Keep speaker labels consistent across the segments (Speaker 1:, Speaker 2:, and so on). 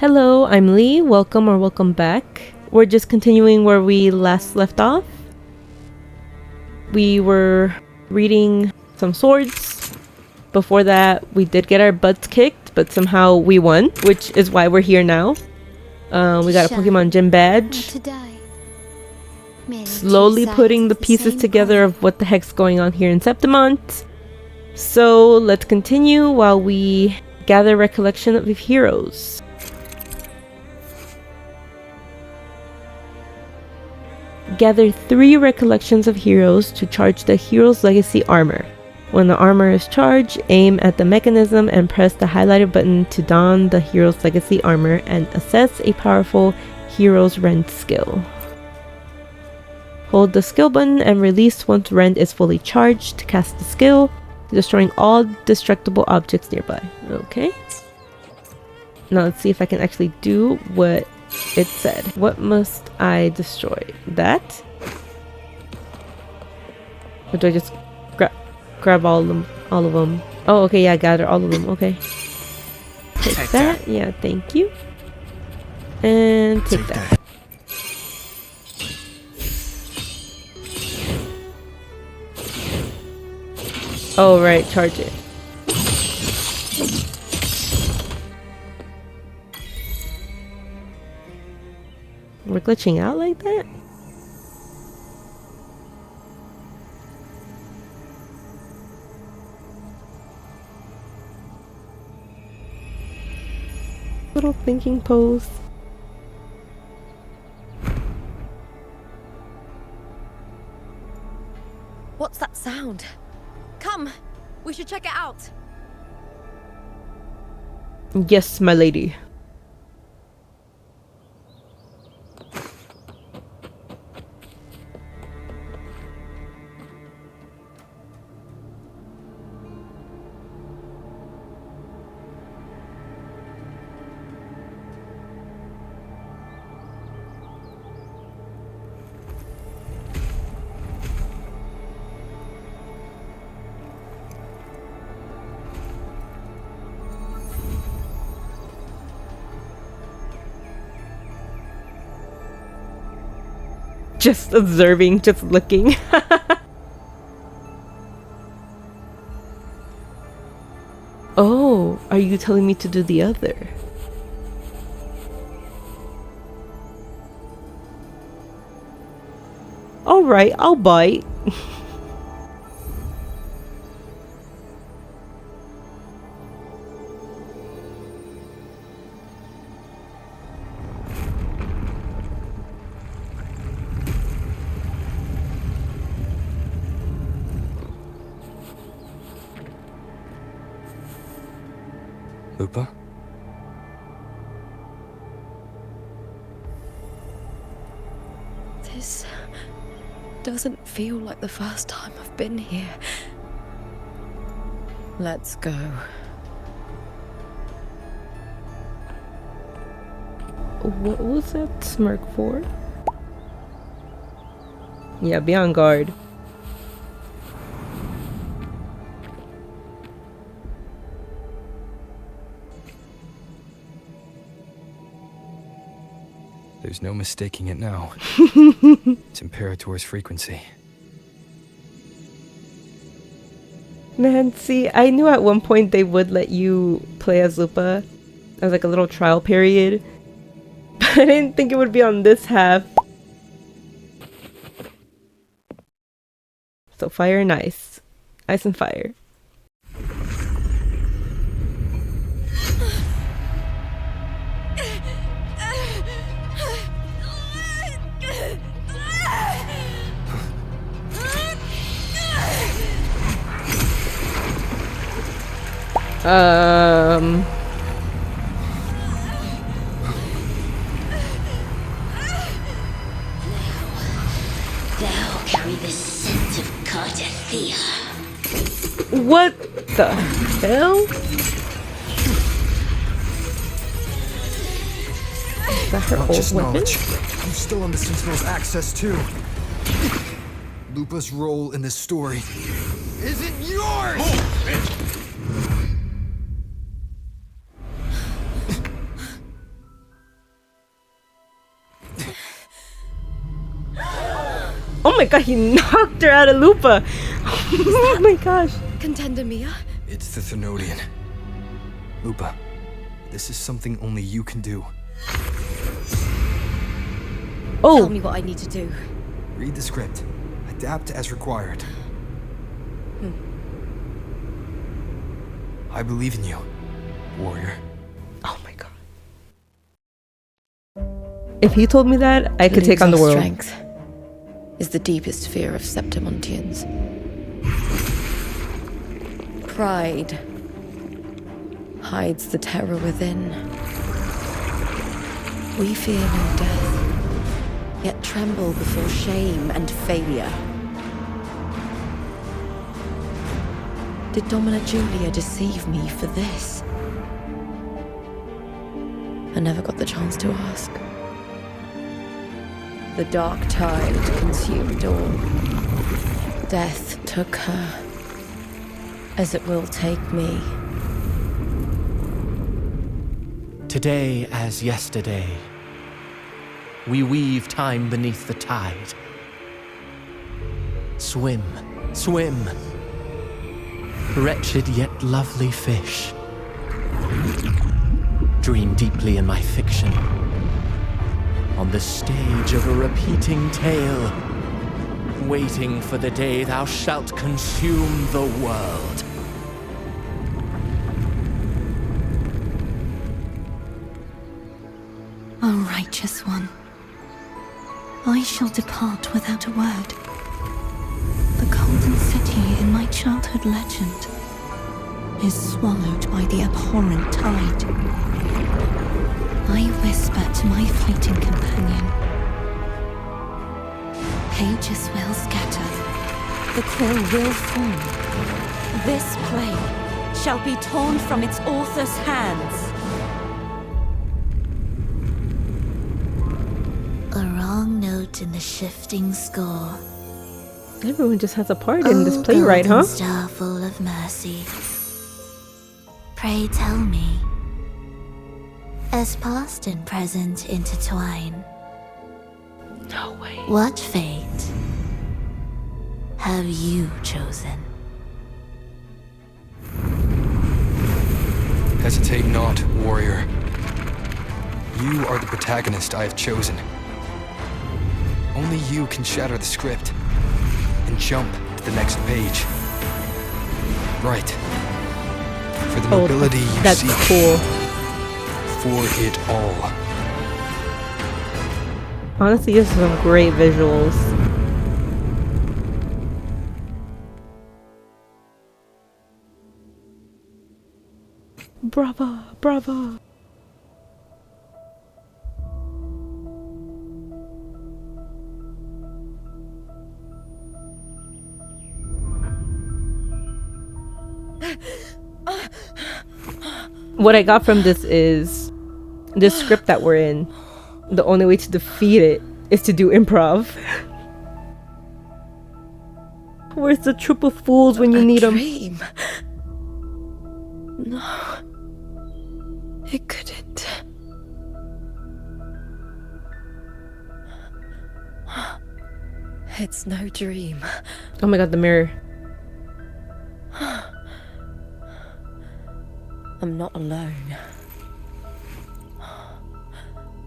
Speaker 1: Hello, I'm Lee. Welcome or welcome back. We're just continuing where we last left off. We were reading some swords. Before that, we did get our butts kicked, but somehow we won, which is why we're here now. We got a Pokemon Gym badge. Slowly putting the pieces together of what the heck's going on here in Septimont. So let's continue while we gather recollection of heroes. Gather 3 recollections of heroes to charge the hero's legacy armor. When the armor is charged, aim at the mechanism and press the highlighted button to don the hero's legacy armor and assess a powerful hero's rend skill. Hold the skill button and release once rend is fully charged to cast the skill, destroying all destructible objects nearby. Okay. Now let's see if I can actually do what it said. What must I destroy? That? Or do I just grab all of them? Oh, okay, yeah, gather all of them. Okay. Take that. Yeah, thank you. And take that. Oh, right, charge it. We're glitching out like that? Little thinking pose.
Speaker 2: What's that sound? Come, we should check it out.
Speaker 1: Yes, my lady. Just observing, just looking. Oh, are you telling me to do the other? Alright, I'll bite.
Speaker 3: Lupa?
Speaker 2: This doesn't feel like the first time I've been here. Let's go.
Speaker 1: What was that smirk for? Yeah, be on guard.
Speaker 3: There's no mistaking it now. It's Imperator's frequency.
Speaker 1: Man, see, I knew at one point they would let you play as Lupa as like a little trial period, but I didn't think it would be on this half. So fire and ice. Ice and fire.
Speaker 4: Thou carry the scent of cartethyia.
Speaker 1: What the hell? Is that her
Speaker 5: Not
Speaker 1: old
Speaker 5: just
Speaker 1: weapon?
Speaker 5: knowledge. I'm still on the Sentinel's access too. Lupa's role in this story isn't yours!
Speaker 1: Oh my god, he knocked her out of Lupa. Oh my gosh.
Speaker 2: Contender Mia?
Speaker 3: It's the Thenodian. Lupa, this is something only you can do.
Speaker 1: Oh.
Speaker 2: Tell me what I need to do.
Speaker 3: Read the script. Adapt as required. I believe in you, warrior.
Speaker 1: Oh my god. If he told me that, I could take on the world.
Speaker 2: Strength is the deepest fear of Septimontians. Pride hides the terror within. We fear no death, yet tremble before shame and failure. Did Domina Julia deceive me for this? I never got the chance to ask. The dark tide consumed all. Death took her, as it will take me.
Speaker 6: Today as yesterday, we weave time beneath the tide. Swim, swim, wretched yet lovely fish. Dream deeply in my fiction, on the stage of a repeating tale, waiting for the day thou shalt consume the world.
Speaker 7: O righteous one, I shall depart without a word. The golden city in my childhood legend is swallowed by the abhorrent tide. I whisper to my fleeting companion. Pages will scatter, the quill will form. This play shall be torn from its author's hands.
Speaker 4: A wrong note in the shifting score.
Speaker 1: Everyone just has a part in this playwright, huh?
Speaker 4: Star full of mercy. Pray tell me, as past and present intertwine,
Speaker 1: No way.
Speaker 4: what fate have you chosen?
Speaker 3: Hesitate not, warrior. You are the protagonist I have chosen. Only you can shatter the script and jump to the next page. Right. For the nobility you
Speaker 1: that's
Speaker 3: seek.
Speaker 1: cool.
Speaker 3: For it all.
Speaker 1: Honestly, this is some great visuals. Bravo, bravo. What I got from this is this script that we're in. The only way to defeat it is to do improv. Where's the troop of fools when you need them?
Speaker 2: Dream. No, it couldn't. It's no dream.
Speaker 1: Oh my god, the mirror.
Speaker 2: I'm not alone.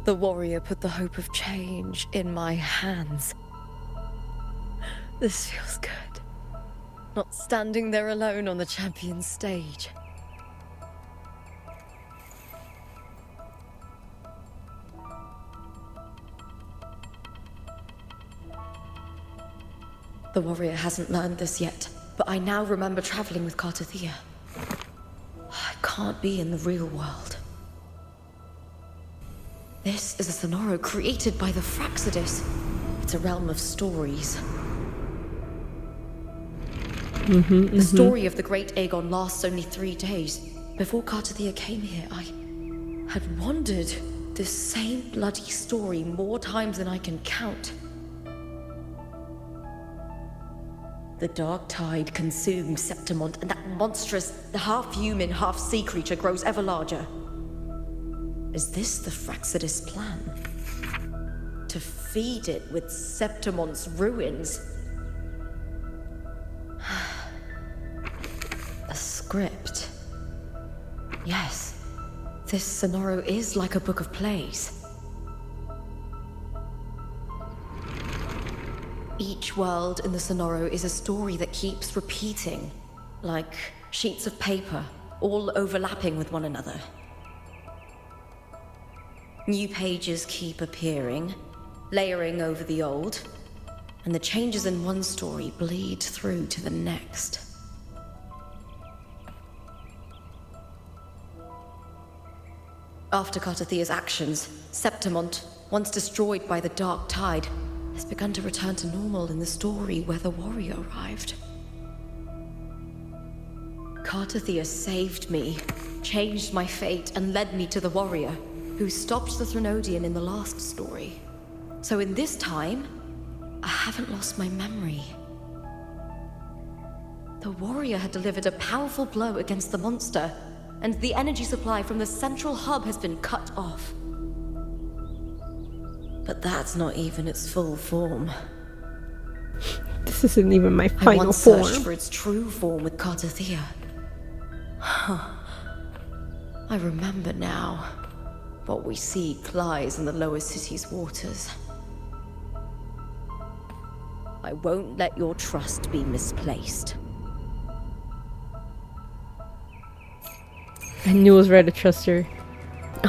Speaker 2: The warrior put the hope of change in my hands. This feels good. Not standing there alone on the champion's stage. The warrior hasn't learned this yet, but I now remember traveling with Cartethyia. I can't be in the real world. This is a Sonoro created by the Fraxidus. It's a realm of stories. The story of the Great Aegon lasts only 3 days. Before Cartethyia came here, I had wandered this same bloody story more times than I can count. The dark tide consumed Septimont, and that monstrous, half-human, half-sea creature grows ever larger. Is this the Fraxidus plan? to feed it with Septimont's ruins. A script. Yes, this Sonoro is like a book of plays. Each world in the Sonoro is a story that keeps repeating, like sheets of paper, all overlapping with one another. New pages keep appearing, layering over the old, and the changes in one story bleed through to the next. After Cartethia's actions, Septimont, once destroyed by the Dark Tide, has begun to return to normal in the story where the warrior arrived. Cartethyia saved me, changed my fate, and led me to the warrior, who stopped the Threnodian in the last story. So in this time, I haven't lost my memory. The warrior had delivered a powerful blow against the monster, and the energy supply from the central hub has been cut off. But that's not even its full form.
Speaker 1: This isn't even my
Speaker 2: I
Speaker 1: final
Speaker 2: once
Speaker 1: form.
Speaker 2: searched for its true form with Cartethyia. I remember now. What we see lies in the lower city's waters. I won't let your trust be misplaced.
Speaker 1: I knew it was right to trust her.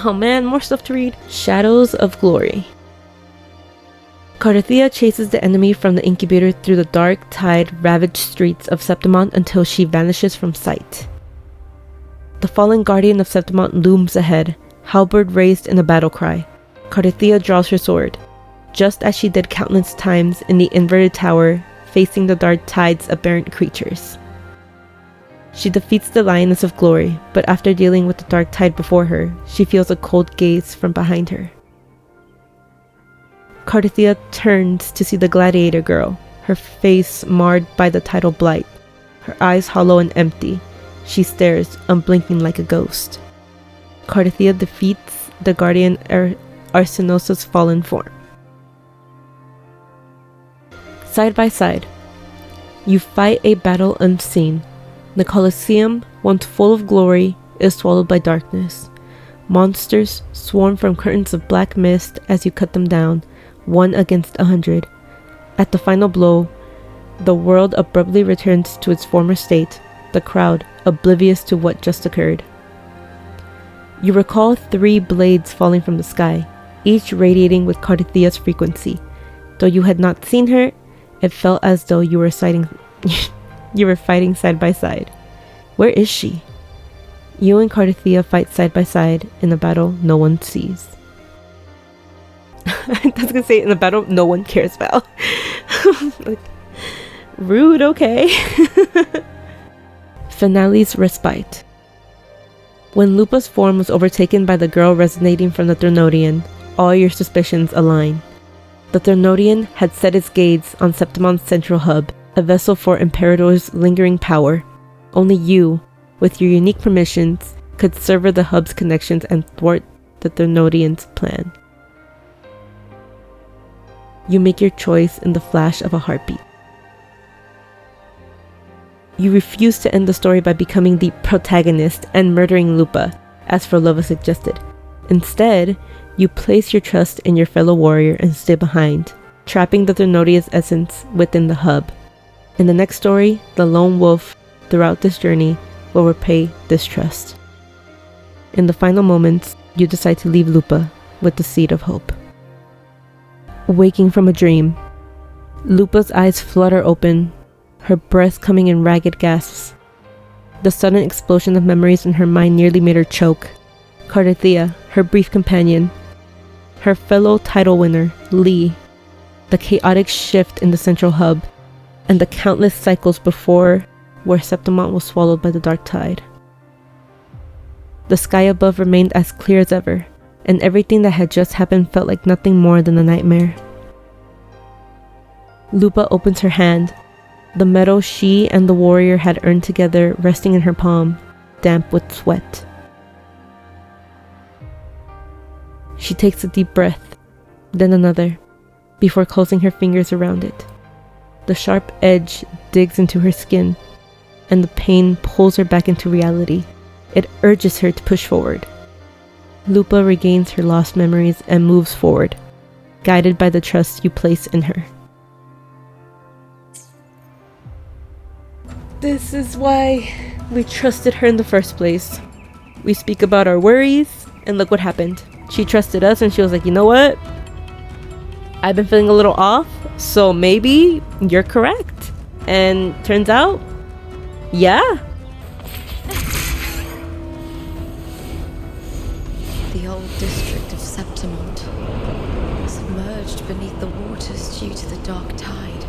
Speaker 1: Oh man, more stuff to read. Shadows of Glory. Cartethyia chases the enemy from the incubator through the dark, tide-ravaged streets of Septimont until she vanishes from sight. The fallen guardian of Septimont looms ahead, halberd raised in a battle cry. Cartethyia draws her sword, just as she did countless times in the inverted tower, facing the dark tide's aberrant creatures. She defeats the Lioness of Glory, but after dealing with the dark tide before her, she feels a cold gaze from behind her. Cartethyia turns to see the gladiator girl, her face marred by the tidal blight, her eyes hollow and empty. She stares, unblinking like a ghost. Cartethyia defeats the guardian Arsenosa's fallen form. Side by side, you fight a battle unseen. The Colosseum, once full of glory, is swallowed by darkness. Monsters swarm from curtains of black mist as you cut them down, 1 against 100. At the final blow, the world abruptly returns to its former state, the crowd oblivious to what just occurred. You recall 3 blades falling from the sky, each radiating with Cartethia's frequency. Though you had not seen her, it felt as though you were fighting side by side. Where is she? You and Cartethyia fight side by side in a battle no one sees. I was gonna say in a battle no one cares about. Like, rude, okay. Finale's respite. When Lupa's form was overtaken by the girl resonating from the Threnodian, all your suspicions align. The Threnodian had set its gaze on Septimont's central hub, a vessel for Imperator's lingering power. Only you, with your unique permissions, could sever the hub's connections and thwart the Threnodian's plan. You make your choice in the flash of a heartbeat. You refuse to end the story by becoming the protagonist and murdering Lupa, as Frolova suggested. Instead, you place your trust in your fellow warrior and stay behind, trapping the Threnodian's essence within the hub. In the next story, the lone wolf, throughout this journey, will repay this trust. In the final moments, you decide to leave Lupa with the seed of hope. Waking from a dream, Lupa's eyes flutter open, her breath coming in ragged gasps. The sudden explosion of memories in her mind nearly made her choke. Cartethyia, her brief companion, her fellow title winner, Lee, the chaotic shift in the central hub, and the countless cycles before where Septimont was swallowed by the dark tide. The sky above remained as clear as ever, and everything that had just happened felt like nothing more than a nightmare. Lupa opens her hand, the metal she and the warrior had earned together resting in her palm, damp with sweat. She takes a deep breath, then another, before closing her fingers around it. The sharp edge digs into her skin, and the pain pulls her back into reality. It urges her to push forward. Lupa regains her lost memories and moves forward, guided by the trust you place in her. This is why we trusted her in the first place. We speak about our worries, and look what happened. She trusted us and she was like, you know what? I've been feeling a little off, so maybe you're correct. And turns out, yeah.
Speaker 2: The old district of Septimont, submerged beneath the waters due to the dark tide.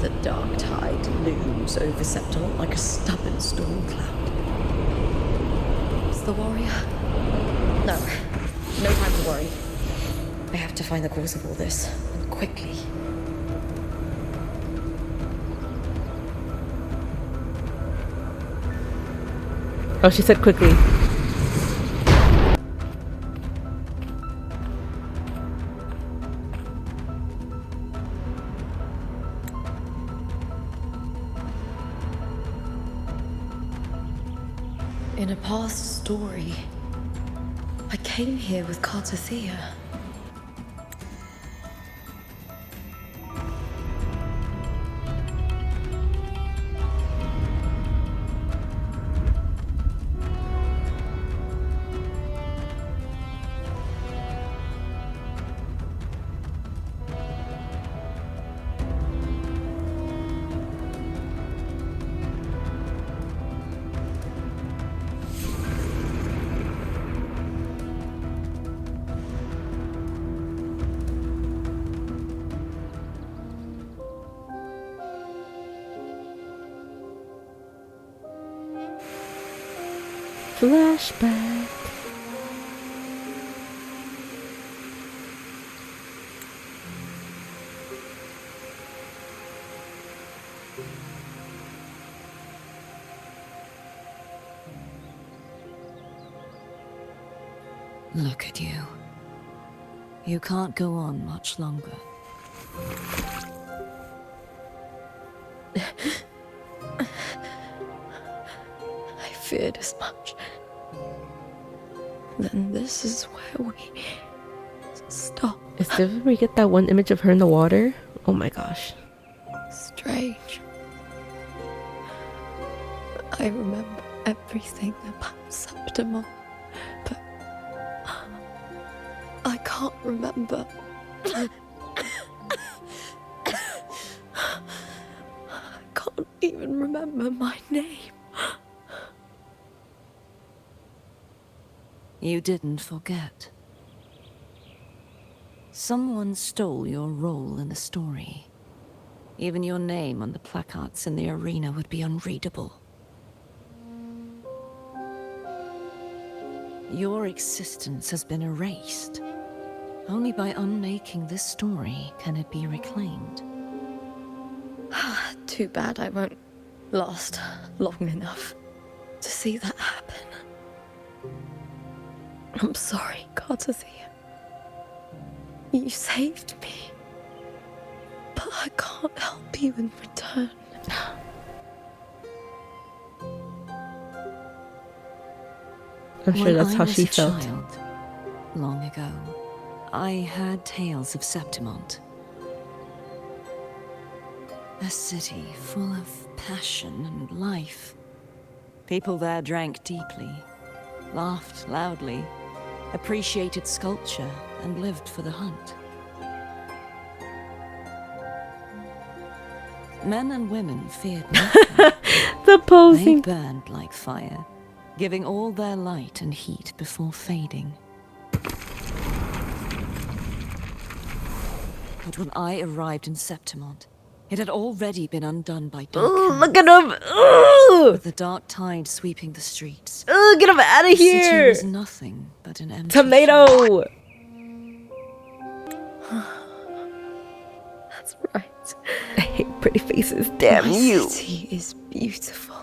Speaker 2: The dark tide looms over Septimont like a stubborn storm cloud. Is the warrior? No time to worry. I have to find the cause of all this, and quickly.
Speaker 1: Oh, she said quickly.
Speaker 2: In a past story, I came here with cartethyia.
Speaker 1: Flashback.
Speaker 7: Look at you. You can't go on much longer.
Speaker 2: I feared as much. Then this is where we stop.
Speaker 1: Is this where we get that one image of her in the water? Oh my gosh.
Speaker 2: Strange. I remember everything about Septimont, but I can't remember. I can't even remember my name.
Speaker 7: You didn't forget. Someone stole your role in the story. Even your name on the placards in the arena would be unreadable. Your existence has been erased. Only by unmaking this story can it be reclaimed.
Speaker 2: Too bad I won't last long enough to see that happen. I'm sorry, cartethyia. You saved me. But I can't help you in return.
Speaker 1: I'm sure that's how she felt.
Speaker 7: When I was a child, long ago, I heard tales of Septimont. A city full of passion and life. People there drank deeply, laughed loudly, appreciated sculpture, and lived for the hunt. Men and women feared nothing.
Speaker 1: The posing.
Speaker 7: They burned like fire, giving all their light and heat before fading. But when I arrived in Septimont, it had already been undone by dark hands.
Speaker 1: Look at him. Ooh.
Speaker 7: With the dark tide sweeping the streets.
Speaker 1: Get him out of
Speaker 7: The city
Speaker 1: here.
Speaker 7: was nothing but an empty
Speaker 1: Tomato.
Speaker 2: That's right.
Speaker 1: I hate pretty faces. Damn
Speaker 2: My
Speaker 1: you.
Speaker 2: city is beautiful.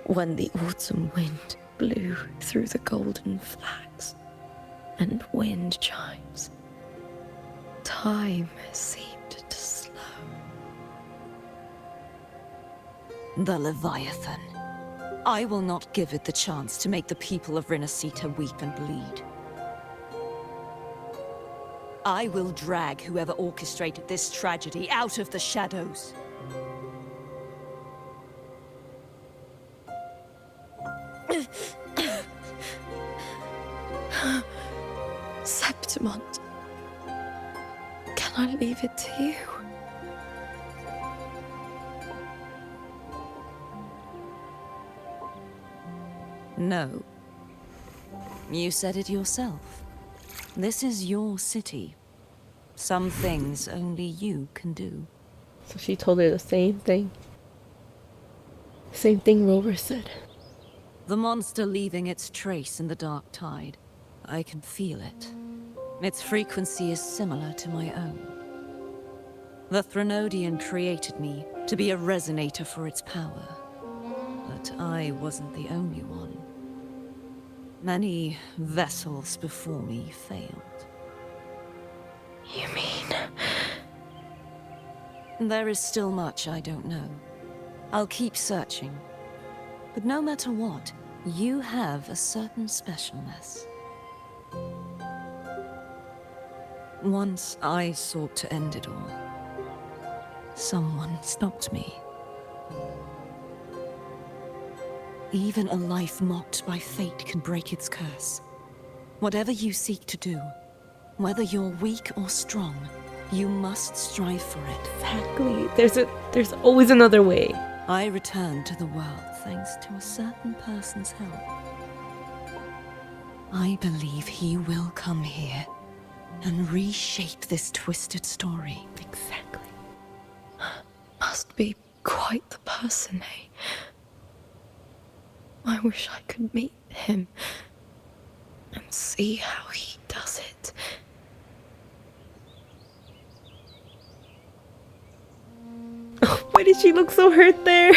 Speaker 2: When the autumn wind blew through the golden flags and wind chimes. Time seemed to slow.
Speaker 7: The Leviathan. I will not give it the chance to make the people of Renacita weep and bleed. I will drag whoever orchestrated this tragedy out of the shadows.
Speaker 2: Septimont. Can I leave it to you?
Speaker 7: No. You said it yourself. This is your city. Some things only you can do.
Speaker 1: So she told her the same thing. Same thing Rover said.
Speaker 7: The monster leaving its trace in the dark tide. I can feel it. Its frequency is similar to my own. The Threnodian created me to be a resonator for its power. But I wasn't the only one. Many vessels before me failed.
Speaker 2: You mean...
Speaker 7: There is still much I don't know. I'll keep searching. But no matter what, you have a certain specialness. Once I sought to end it all. Someone stopped me. Even a life mocked by fate can break its curse. Whatever you seek to do, whether you're weak or strong, you must strive for it.
Speaker 1: Exactly. There's always another way.
Speaker 7: I returned to the world thanks to a certain person's help. I believe he will come here and reshape this twisted story.
Speaker 1: Exactly.
Speaker 2: Must be quite the person, eh? I wish I could meet him and see how he does it.
Speaker 1: Why did she look so hurt there?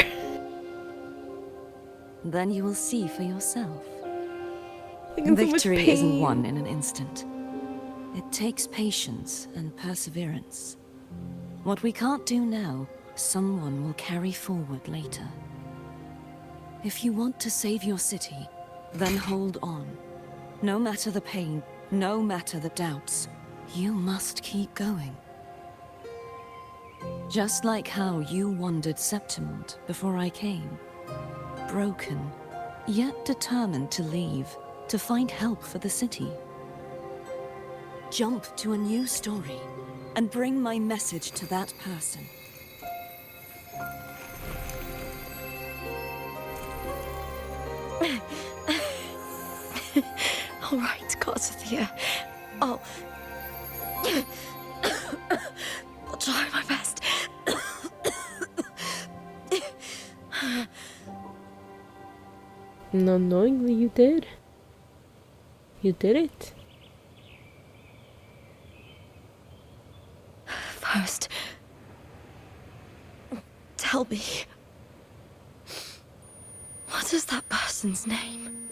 Speaker 7: Then you will see for yourself.
Speaker 1: Like in so much
Speaker 7: Victory isn't
Speaker 1: pain.
Speaker 7: won in an instant. It takes patience and perseverance. What we can't do now, someone will carry forward later. If you want to save your city, then hold on. No matter the pain, no matter the doubts, you must keep going. Just like how you wandered Septimont before I came. Broken, yet determined to leave, to find help for the city. Jump to a new story, and bring my message to that person.
Speaker 2: All right, cartethyia. I'll try my best.
Speaker 1: And unknowingly you did. You did it.
Speaker 2: First, tell me, what is that person's name?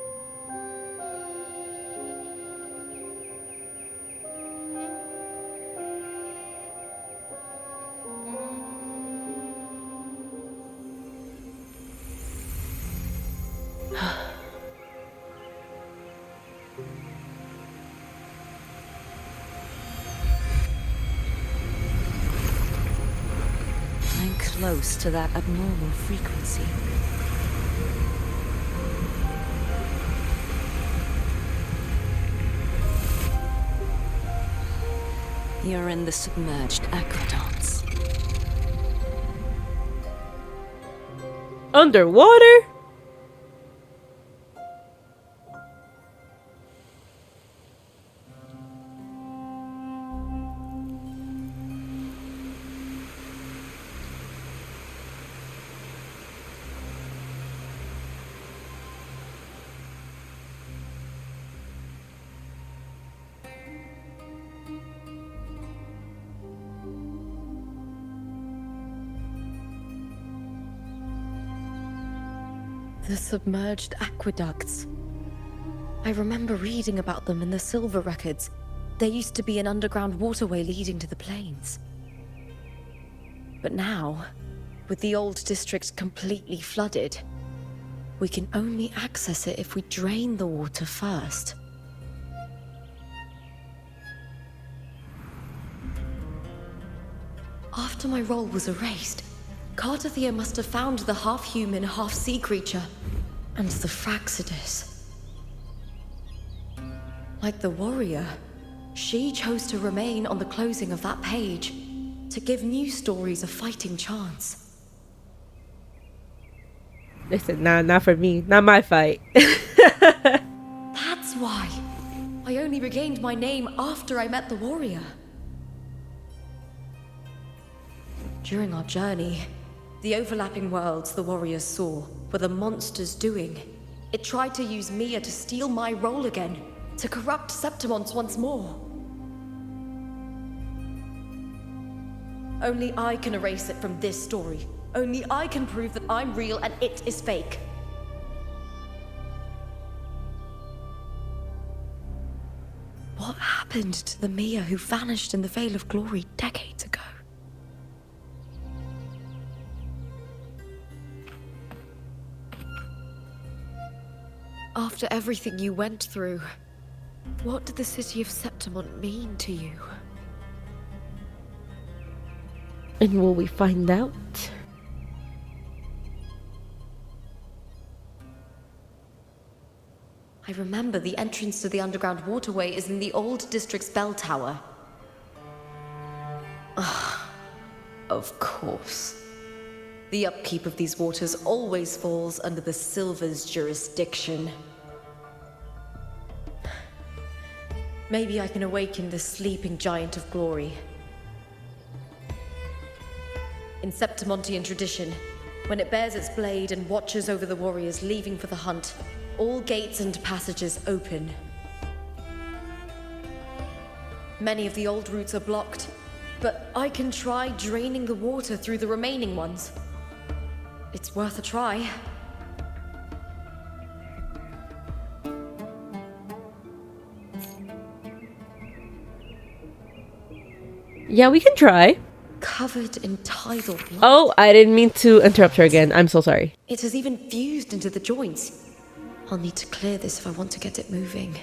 Speaker 7: I'm close to that abnormal frequency. You're in the submerged aqueducts.
Speaker 1: Underwater?
Speaker 2: The submerged aqueducts. I remember reading about them in the silver records. There used to be an underground waterway leading to the plains. But now, with the old district completely flooded, we can only access it if we drain the water first. After my role was erased, Cartethyia must have found the half-human, half-sea creature, and the Fraxidus. Like the warrior, she chose to remain on the closing of that page, to give new stories a fighting chance.
Speaker 1: They said, nah, not for me, not my fight.
Speaker 2: That's why. I only regained my name after I met the warrior. During our journey, the overlapping worlds the warriors saw were the monsters doing. It tried to use Mia to steal my role again, to corrupt Septimont once more. Only I can erase it from this story. Only I can prove that I'm real and it is fake. What happened to the Mia who vanished in the Veil of Glory decades ago? After everything you went through, what did the city of Septimont mean to you?
Speaker 1: And will we find out?
Speaker 2: I remember the entrance to the underground waterway is in the old district's bell tower. Ah, of course. The upkeep of these waters always falls under the Silver's jurisdiction. Maybe I can awaken the sleeping giant of glory. In Septimontian tradition, when it bears its blade and watches over the warriors leaving for the hunt, all gates and passages open. Many of the old routes are blocked, but I can try draining the water through the remaining ones. It's worth a try.
Speaker 1: Yeah, we can try.
Speaker 2: Covered in tidal blood.
Speaker 1: Oh, I didn't mean to interrupt her again. I'm so sorry.
Speaker 2: It has even fused into the joints. I'll need to clear this if I want to get it moving.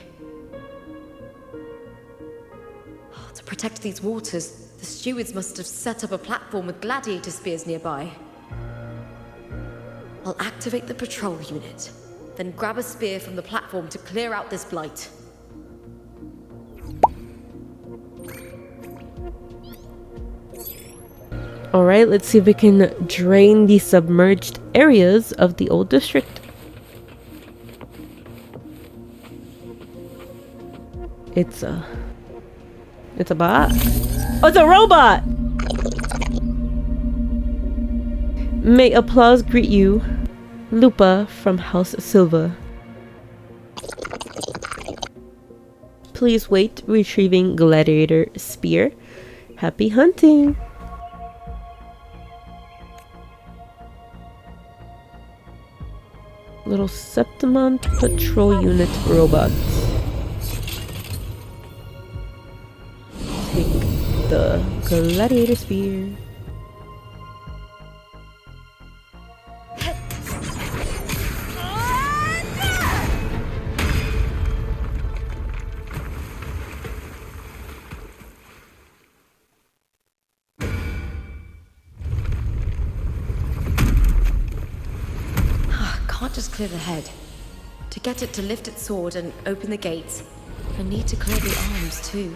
Speaker 2: To protect these waters, the stewards must have set up a platform with gladiator spears nearby. I'll activate the patrol unit, then grab a spear from the platform to clear out this blight.
Speaker 1: Alright, let's see if we can drain the submerged areas of the old district. It's a bot. Oh, it's a robot! May applause greet you, Lupa from House Silva. Please wait, retrieving gladiator spear. Happy hunting! Little Septimont patrol unit robot. Take the gladiator spear.
Speaker 2: Can't just clear the head. To get it to lift its sword and open the gates, I need to clear the arms too.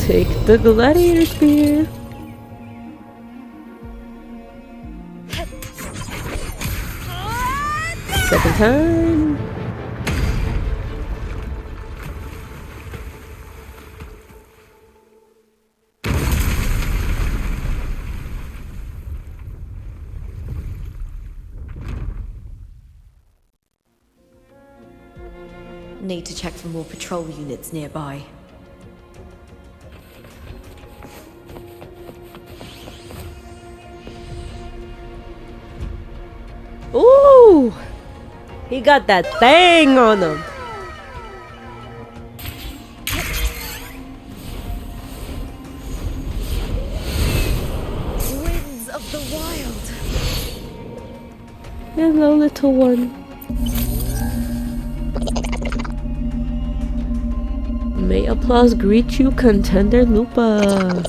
Speaker 1: Take the gladiator spear. Second time.
Speaker 2: Need to check for more patrol units nearby.
Speaker 1: Ooh! He got that thing on him.
Speaker 2: Winds of the wild.
Speaker 1: Hello, little one. May applause greet you, contender Lupa.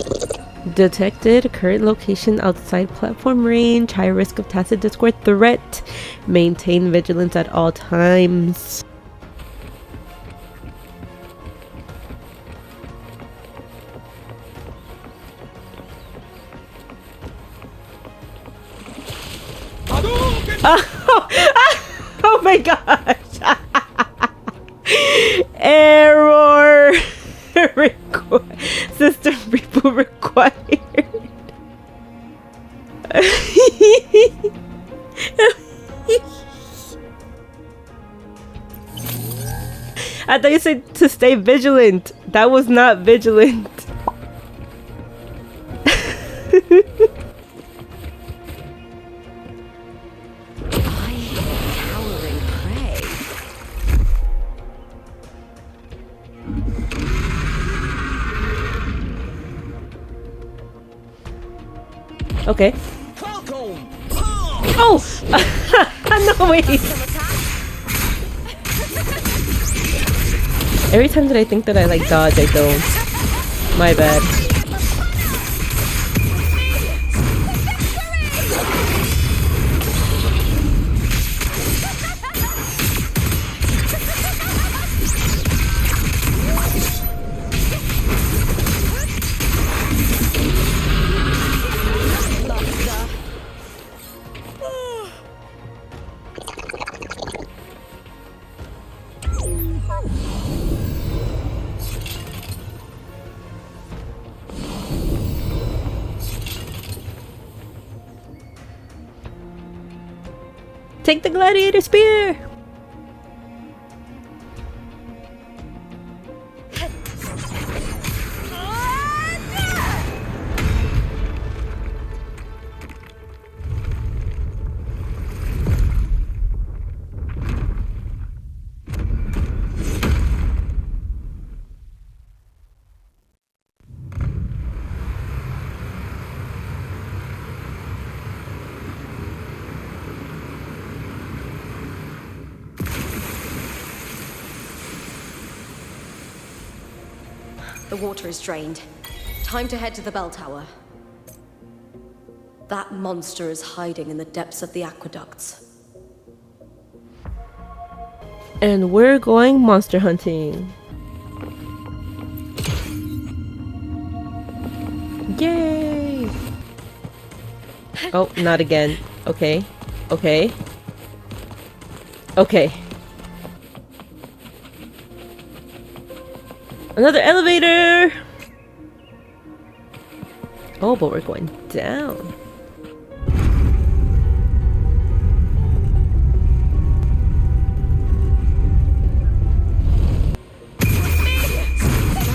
Speaker 1: Detected. Current location outside platform range. High risk of tacit discord threat. Maintain vigilance at all times. Oh my gosh. Error. System reboot required. I thought you said to stay vigilant. That was not vigilant.
Speaker 2: Cowering prey.
Speaker 1: Okay. Oh! No, wait. Every time that I think that I like dodge, I don't. My bad. Take the gladiator spear!
Speaker 2: The water is drained. Time to head to the bell tower. That monster is hiding in the depths of the aqueducts.
Speaker 1: And we're going monster hunting. Yay! Oh, not again. Okay. Okay. Okay. Another elevator! Oh, but we're going down.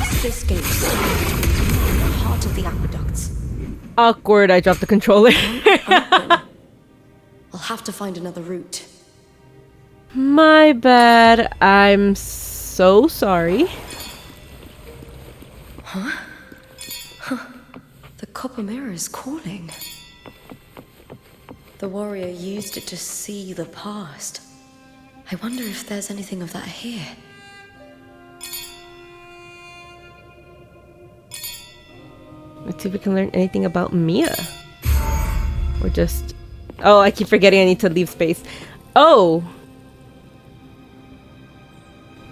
Speaker 2: Just this gate in the heart of the aqueducts.
Speaker 1: Awkward, I dropped the controller.
Speaker 2: I'll have to find another route.
Speaker 1: My bad. I'm so sorry.
Speaker 2: The copper mirror is calling. The warrior used it to see the past. I wonder if there's anything of that here.
Speaker 1: Let's see if we can learn anything about Mia. Or just... Oh, I keep forgetting I need to leave space. Oh!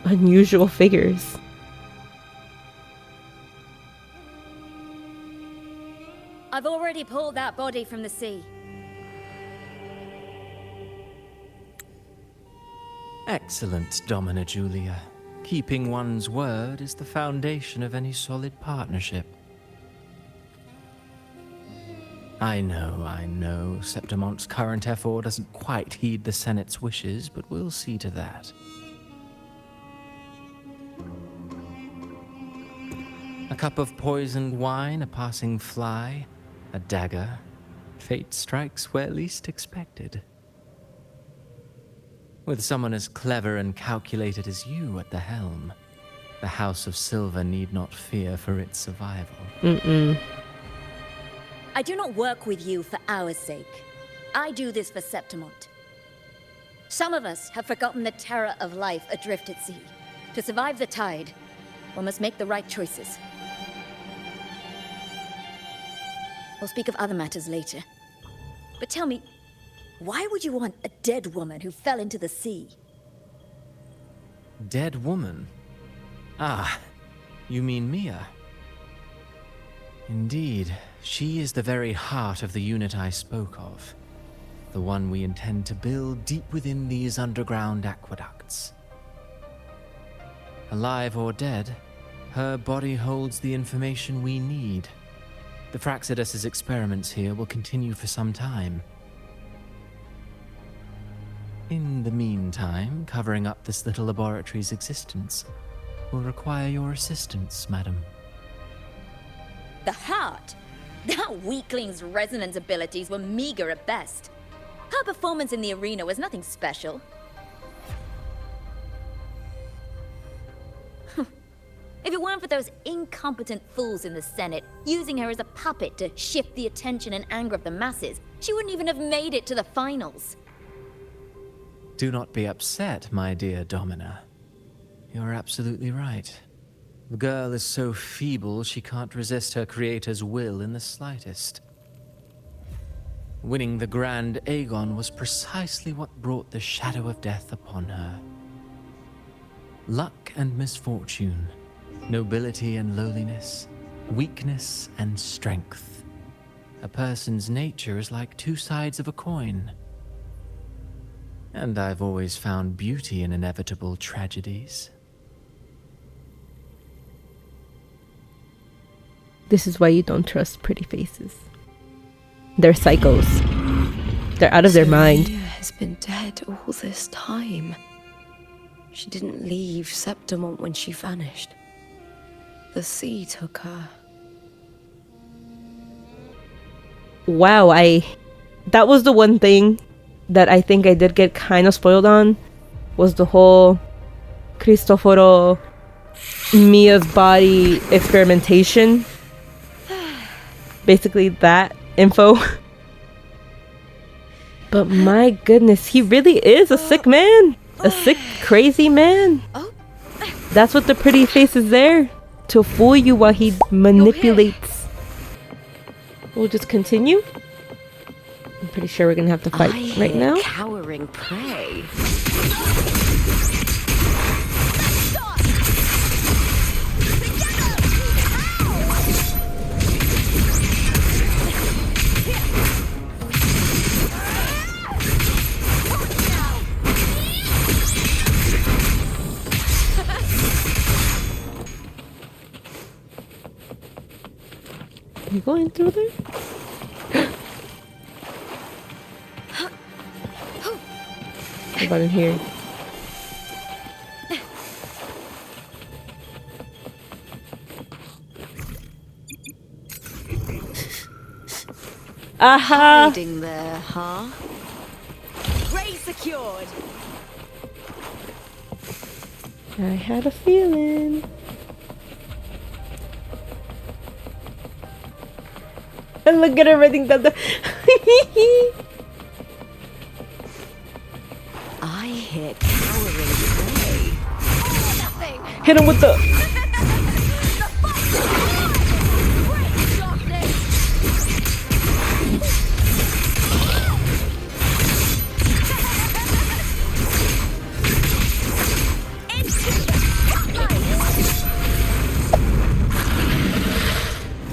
Speaker 1: unusual figures.
Speaker 8: I've already pulled that body from the sea.
Speaker 6: Excellent, Domina Julia. Keeping one's word is the foundation of any solid partnership. I know, Septimont's current effort doesn't quite heed the Senate's wishes, but we'll see to that. A cup of poisoned wine, a passing fly, a dagger. Fate strikes where least expected. With someone as clever and calculated as you at the helm, the House of Silver need not fear for its survival.
Speaker 8: I do not work with you for our sake. I do this for Septimont. Some of us have forgotten the terror of life adrift at sea. To survive the tide, one must make the right choices. We'll speak of other matters later. But tell me, why would you want a dead woman who fell into the sea?
Speaker 6: Dead woman? Ah, you mean Mia? Indeed, she is the very heart of the unit I spoke of. The one we intend to build deep within these underground aqueducts. Alive or dead, her body holds the information we need. The Fraxidus's experiments here will continue for some time. In the meantime, covering up this little laboratory's existence will require your assistance, madam.
Speaker 8: The heart? That weakling's resonance abilities were meager at best. Her performance in the arena was nothing special. If it weren't for those incompetent fools in the Senate, using her as a puppet to shift the attention and anger of the masses, she wouldn't even have made it to the finals.
Speaker 6: Do not be upset, my dear Domina. You're absolutely right. The girl is so feeble she can't resist her creator's will in the slightest. Winning the Grand Aegon was precisely what brought the shadow of death upon her. Luck and misfortune, nobility and lowliness, weakness and strength. A person's nature is like two sides of a coin. And I've always found beauty in inevitable tragedies.
Speaker 1: This is why you don't trust pretty faces. They're psychos. They're out of their mind.
Speaker 2: Mia has been dead all this time. She didn't leave Septimont when she vanished. The sea took her.
Speaker 1: Wow, that was the one thing that I think I did get kind of spoiled on, was the whole Cristoforo Mia's body experimentation. Basically that info. But my goodness, he really is a sick man. A sick, crazy man. That's what the pretty face is there. To fool you while he manipulates. We'll just continue. I'm pretty sure we're gonna have to fight right now.
Speaker 2: Cowering prey.
Speaker 1: You going through there? What about in here? Aha!
Speaker 2: Hiding there, huh?
Speaker 8: Ray secured!
Speaker 1: I had a feeling. And look at everything that the
Speaker 2: I hear cowering prey.
Speaker 1: hit him with the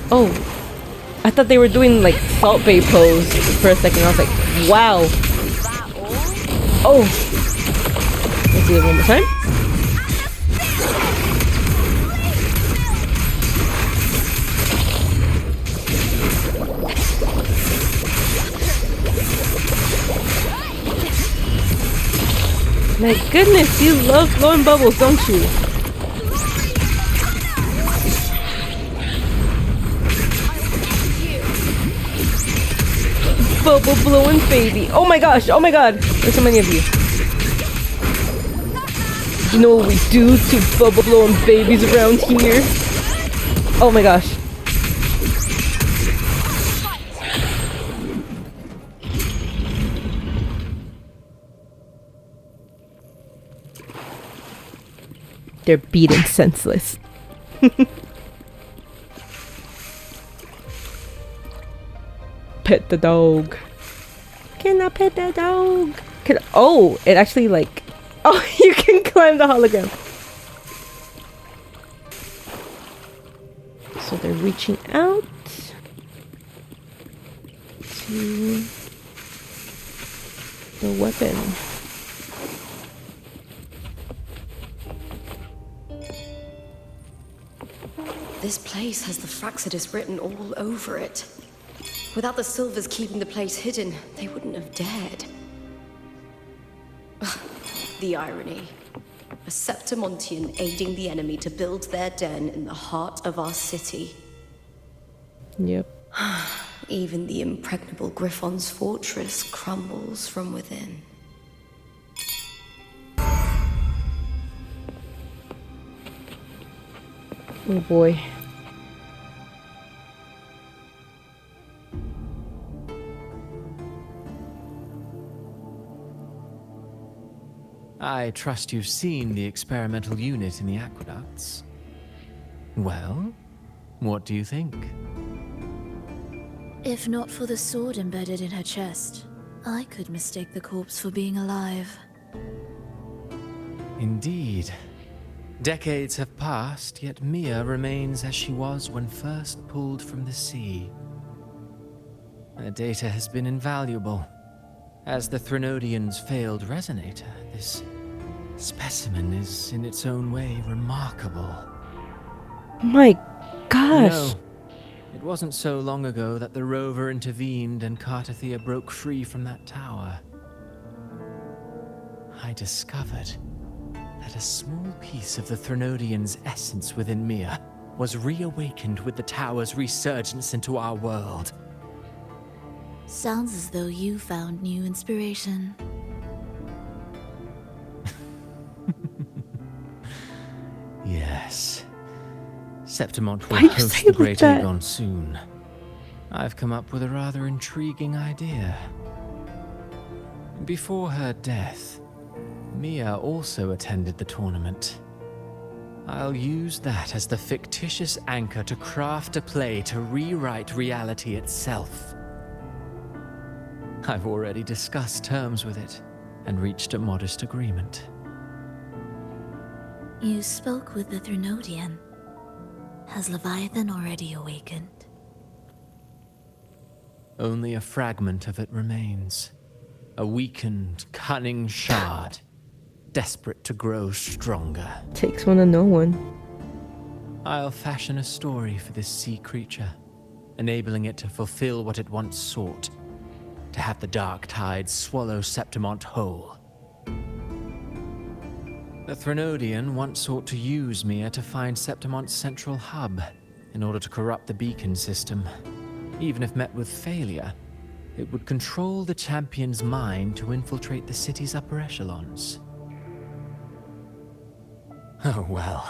Speaker 1: Oh, I thought they were doing like Salt Bay pose for a second. I was like, wow. Oh, let's do it one more time. My goodness, you love blowing bubbles, don't you? Bubble blowing baby. Oh my gosh, oh my god. There's so many of you. You know what we do to bubble blowing babies around here? Oh my gosh. They're beaten senseless. Pet the dog. Can I pet the dog? Oh, it actually like... Oh, you can climb the hologram. So they're reaching out to the weapon.
Speaker 2: This place has the Fraxidus written all over it. Without the Silvers keeping the place hidden, they wouldn't have dared. Ugh, the irony. A Septimontian aiding the enemy to build their den in the heart of our city.
Speaker 1: Yep.
Speaker 2: Even the impregnable Griffon's fortress crumbles from within.
Speaker 1: Oh boy.
Speaker 6: I trust you've seen the experimental unit in the aqueducts. Well, what do you think?
Speaker 4: If not for the sword embedded in her chest, I could mistake the corpse for being alive.
Speaker 6: Indeed. Decades have passed, yet Mia remains as she was when first pulled from the sea. Her data has been invaluable. As the Threnodian's failed resonator, this specimen is in its own way remarkable.
Speaker 1: My gosh.
Speaker 6: No, it wasn't so long ago that the rover intervened and Cartethyia broke free from that tower. I discovered that a small piece of the Threnodian's essence within Mia was reawakened with the tower's resurgence into our world.
Speaker 4: Sounds as though you found new inspiration.
Speaker 6: Yes. Septimont
Speaker 1: Why
Speaker 6: will
Speaker 1: you
Speaker 6: host
Speaker 1: say
Speaker 6: the
Speaker 1: it like
Speaker 6: Great
Speaker 1: that?
Speaker 6: Aegon soon. I've come up with a rather intriguing idea. Before her death, Mia also attended the tournament. I'll use that as the fictitious anchor to craft a play to rewrite reality itself. I've already discussed terms with it and reached a modest agreement.
Speaker 4: You spoke with the Threnodian. Has Leviathan already awakened?
Speaker 6: Only a fragment of it remains. A weakened, cunning shard, desperate to grow stronger.
Speaker 1: Takes one to know one.
Speaker 6: I'll fashion a story for this sea creature, enabling it to fulfill what it once sought, to have the dark tides swallow Septimont whole. The Threnodian once sought to use Mia to find Septimont's central hub in order to corrupt the beacon system. Even if met with failure, it would control the champion's mind to infiltrate the city's upper echelons. Oh well,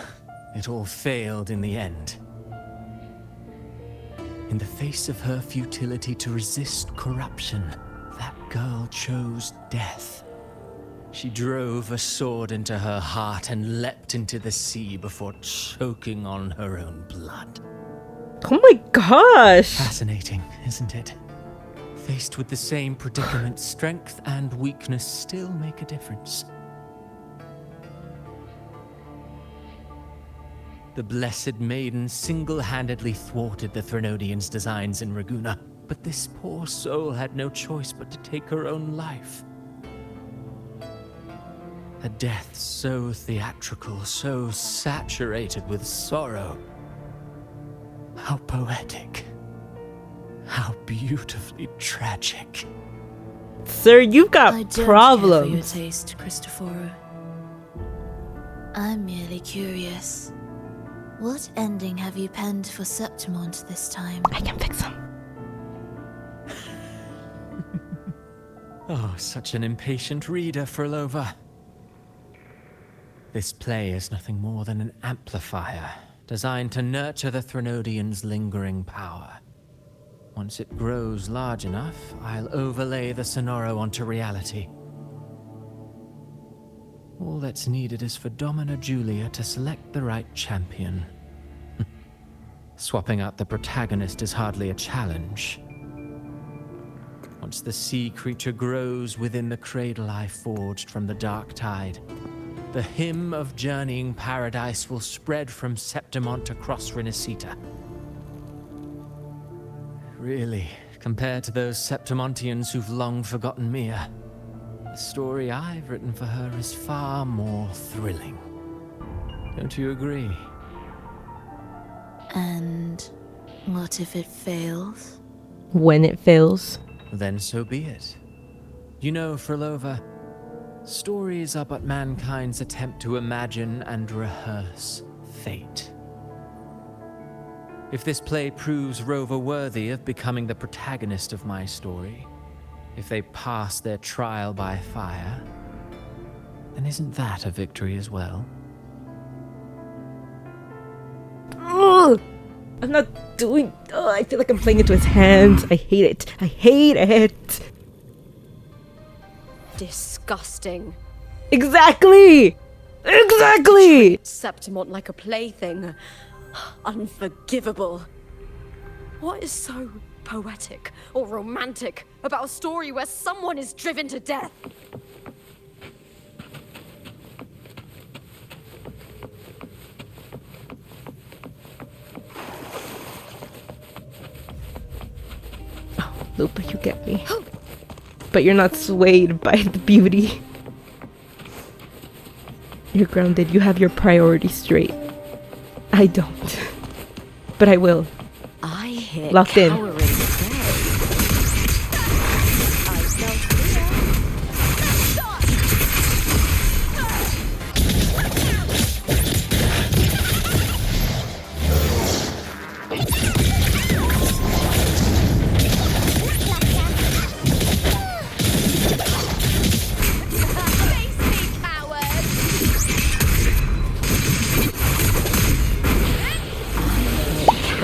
Speaker 6: it all failed in the end. In the face of her futility to resist corruption, that girl chose death. She drove a sword into her heart and leapt into the sea before choking on her own blood.
Speaker 1: Oh my gosh.
Speaker 6: Fascinating, isn't it? Faced with the same predicament, strength and weakness still make a difference. The blessed maiden single-handedly thwarted the Threnodians' designs in Raguna, but this poor soul had no choice but to take her own life. A death so theatrical, so saturated with sorrow. How poetic. How beautifully tragic.
Speaker 1: Sir, you've got
Speaker 4: I don't
Speaker 1: problems.
Speaker 4: care for your taste, Cristoforo. I'm merely curious. What ending have you penned for Septimont this time?
Speaker 1: I can fix him.
Speaker 6: Oh, such an impatient reader, Frolova. This play is nothing more than an amplifier, designed to nurture the Threnodians' lingering power. Once it grows large enough, I'll overlay the Sonoro onto reality. All that's needed is for Domina Julia to select the right champion. Swapping out the protagonist is hardly a challenge. Once the sea creature grows within the cradle I forged from the dark tide, the hymn of journeying paradise will spread from Septimont across Renacita. Really, compared to those Septimontians who've long forgotten Mia, the story I've written for her is far more thrilling. Don't you agree?
Speaker 4: And what if it fails?
Speaker 1: When it fails.
Speaker 6: Then so be it. You know, Frolova, stories are but mankind's attempt to imagine and rehearse fate. If this play proves Rover worthy of becoming the protagonist of my story, if they pass their trial by fire, then isn't that a victory as well?
Speaker 1: Ugh! I'm not doing... Oh, I feel like I'm playing into his hands. I hate it. I hate it.
Speaker 2: Disgusting.
Speaker 1: Exactly! Exactly!
Speaker 2: Septimont like a plaything. Unforgivable. What is so poetic or romantic about a story where someone is driven to death?
Speaker 1: Oh, Lupa, you get me. But you're not swayed by the beauty. You're grounded. You have your priorities straight. I don't. But I will.
Speaker 2: I hear
Speaker 1: Locked in.
Speaker 2: cowering today. I smell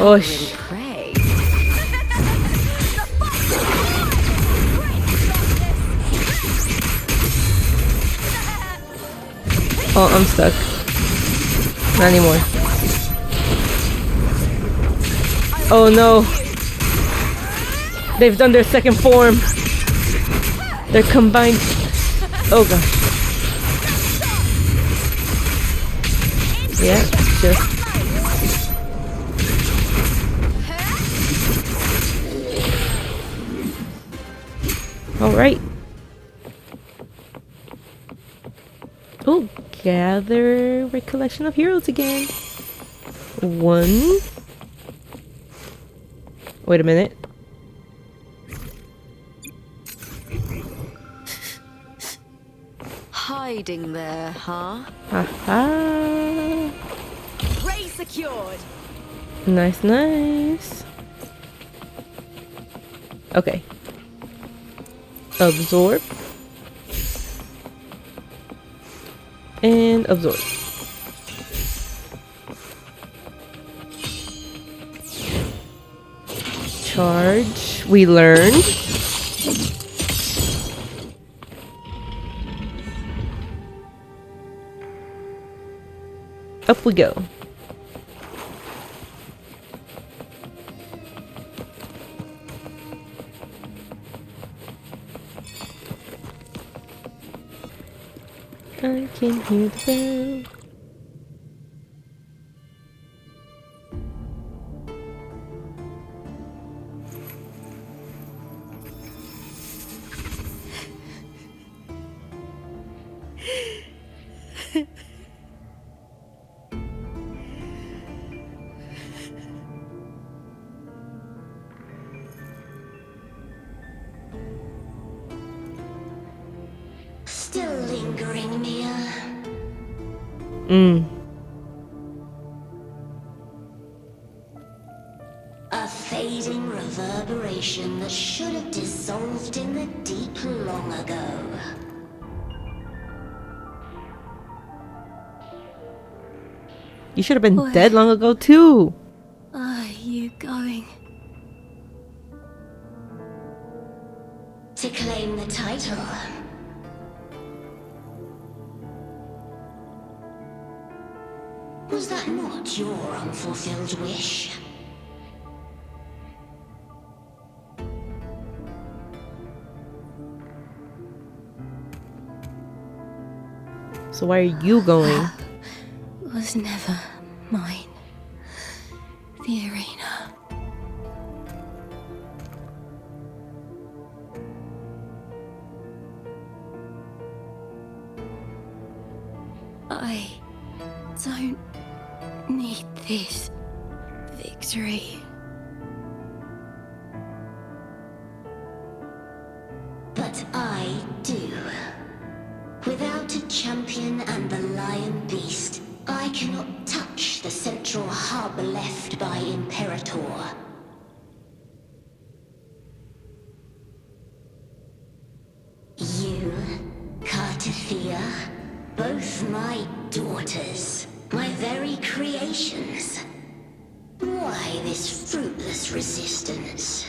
Speaker 1: Oh,
Speaker 2: prey.
Speaker 1: oh, I'm stuck. Not anymore. Oh no. They've done their second form. They're combined. Oh gosh. Yeah, just. Alright. Oh, gather recollection of heroes again. 1. Wait a minute.
Speaker 2: Hiding there, huh?
Speaker 1: Haha.
Speaker 2: Prey secured.
Speaker 1: Nice, nice. Okay. Absorb. And absorb. Charge. We learned. Up we go. I can hear the bell.
Speaker 9: Still lingering, Mia? A fading reverberation that should have dissolved in the deep long ago.
Speaker 1: You should have been dead long ago too.
Speaker 7: Are you going?
Speaker 9: To claim the title. Was that not your unfulfilled wish?
Speaker 1: So why are you going?
Speaker 7: Was never mine. The arena. I don't need this victory.
Speaker 9: But I do. Without a champion and the lion beast, I cannot touch the central hub left by Imperator. You, Cartethyia, both my daughters, my very creations. Why this fruitless resistance?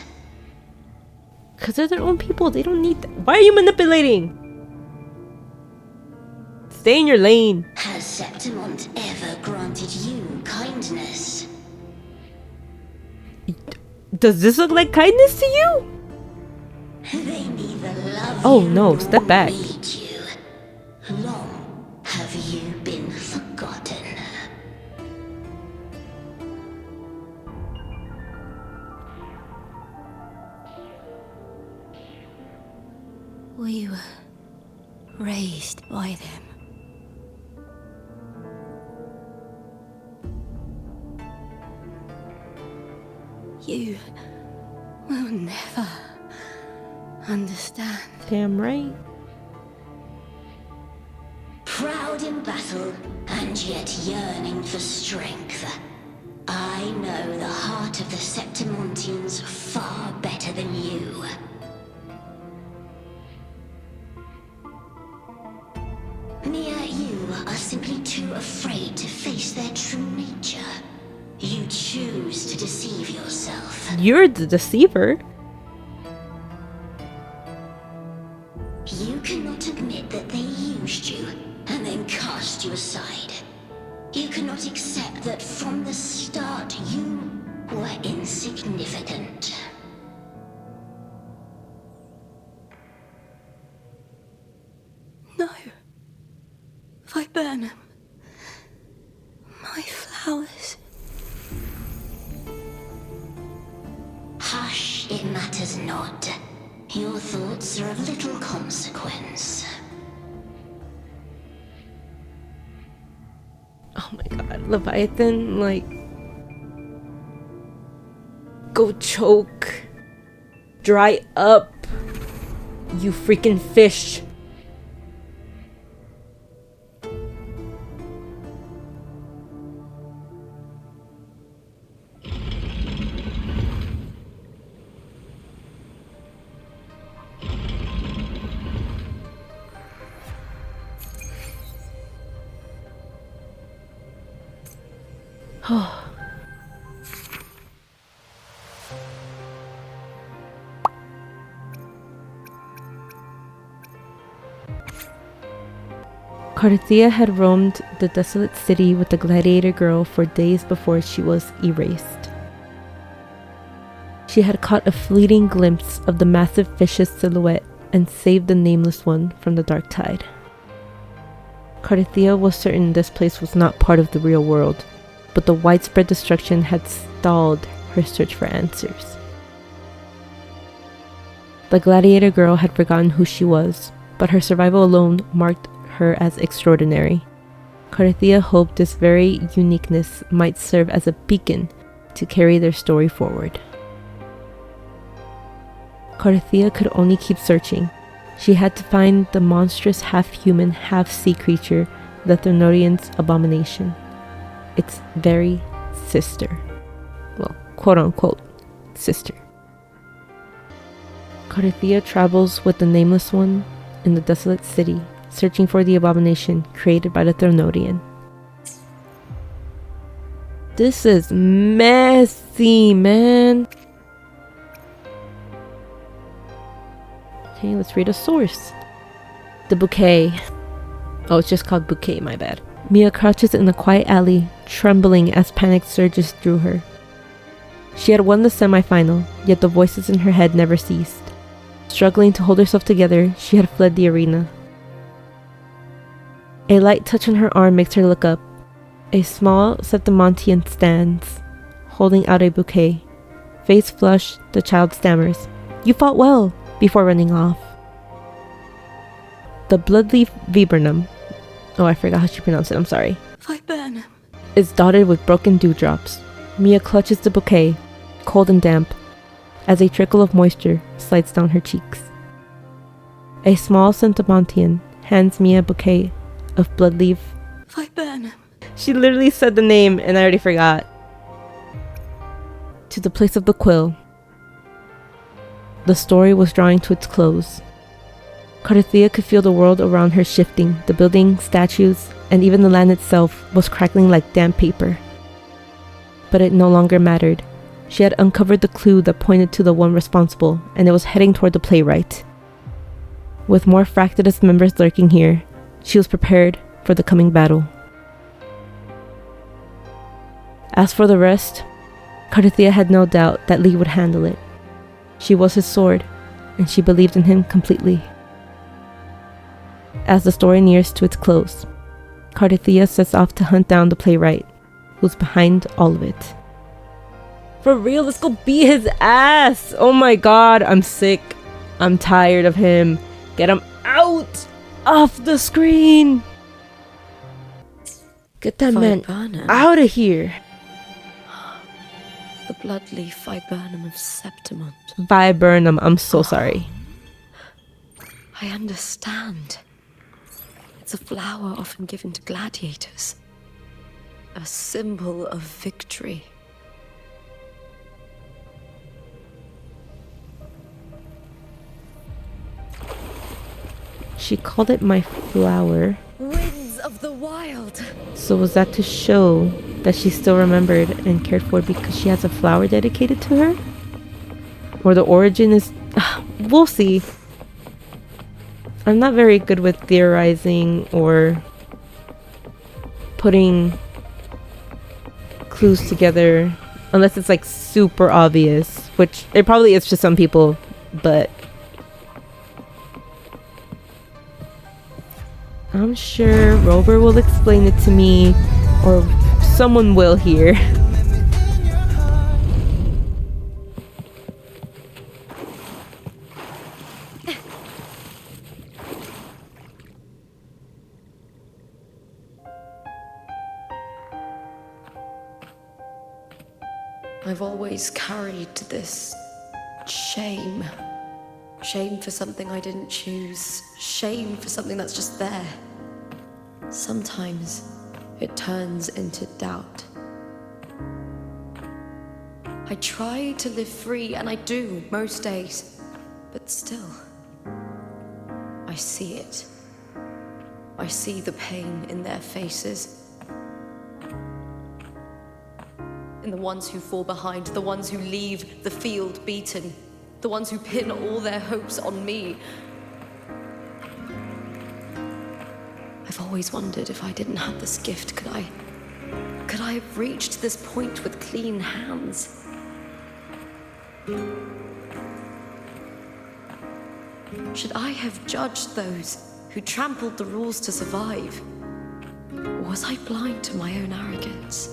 Speaker 1: Because they're their own people. They don't need that. Why are you manipulating? Stay in your lane.
Speaker 9: Has Septimont ever granted you kindness?
Speaker 1: Does this look like kindness to you?
Speaker 9: They neither love
Speaker 1: Oh
Speaker 9: you
Speaker 1: no,
Speaker 9: nor
Speaker 1: step back.
Speaker 9: need you. Long have you been forgotten.
Speaker 7: We were raised by them. You will never understand.
Speaker 1: Damn right.
Speaker 9: Proud in battle, and yet yearning for strength. I know the heart of the Septimontians far better than you. Mia, you are simply too afraid to face their true nature. You choose to deceive yourself.
Speaker 1: You're the deceiver.
Speaker 9: You cannot admit that they used you and then cast you aside. You cannot accept that from the start you were insignificant.
Speaker 7: No. Viburnum. My flowers.
Speaker 9: Hush, it matters not. Your thoughts are of little consequence.
Speaker 1: Oh my god, Leviathan, like, go choke. Dry up. You freaking fish. Cartethyia had roamed the desolate city with the gladiator girl for days before she was erased. She had caught a fleeting glimpse of the massive fish's silhouette and saved the nameless one from the dark tide. Cartethyia was certain this place was not part of the real world, but the widespread destruction had stalled her search for answers. The gladiator girl had forgotten who she was, but her survival alone marked her as extraordinary. Cartethyia hoped this very uniqueness might serve as a beacon to carry their story forward. Cartethyia could only keep searching. She had to find the monstrous half-human, half-sea creature, the Thernotian's abomination. Its very sister. Well, quote-unquote sister. Cartethyia travels with the Nameless One in the desolate city, searching for the abomination created by the Thernotian. This is messy, man. Okay, let's read a source. The bouquet. Oh, it's just called bouquet, my bad. Mia crouches in a quiet alley, trembling as panic surges through her. She had won the semi-final, yet the voices in her head never ceased. Struggling to hold herself together, she had fled the arena. A light touch on her arm makes her look up. A small septimontian stands, holding out a bouquet. Face flushed, the child stammers, "You fought well," before running off. The bloodleaf viburnum, oh, I forgot how she pronounced it, I'm sorry,
Speaker 7: Viburnum,
Speaker 1: is dotted with broken dewdrops. Mia clutches the bouquet, cold and damp, as a trickle of moisture slides down her cheeks. A small septimontian hands Mia a bouquet of bloodleaf.
Speaker 7: Viburnum.
Speaker 1: She literally said the name and I already forgot. To the place of the quill. The story was drawing to its close. Cartethyia could feel the world around her shifting. The buildings, statues, and even the land itself was crackling like damp paper. But it no longer mattered. She had uncovered the clue that pointed to the one responsible, and it was heading toward the playwright. With more Fractidus members lurking here, she was prepared for the coming battle. As for the rest, Cartethyia had no doubt that Lee would handle it. She was his sword, and she believed in him completely. As the story nears to its close, Cartethyia sets off to hunt down the playwright, who's behind all of it. For real, let's go beat his ass! Oh my god, I'm sick. I'm tired of him. Get him out! Off the screen! Get that man out of here!
Speaker 2: The bloodleaf viburnum of septimont.
Speaker 1: Viburnum, I'm so sorry.
Speaker 2: I understand. It's a flower often given to gladiators. A symbol of victory.
Speaker 1: She called it my flower.
Speaker 2: Winds of the wild.
Speaker 1: So was that to show that she still remembered and cared for it because she has a flower dedicated to her? Or the origin is... we'll see. I'm not very good with theorizing or putting clues together unless it's like super obvious, which it probably is to some people, but I'm sure Rover will explain it to me, or someone will here.
Speaker 2: I've always carried this shame. Shame for something I didn't choose. Shame for something that's just there. Sometimes it turns into doubt. I try to live free, and I do most days. But still, I see it. I see the pain in their faces. In the ones who fall behind, the ones who leave the field beaten, the ones who pin all their hopes on me. I've always wondered if I didn't have this gift, could I have reached this point with clean hands? Should I have judged those who trampled the rules to survive? Or was I blind to my own arrogance?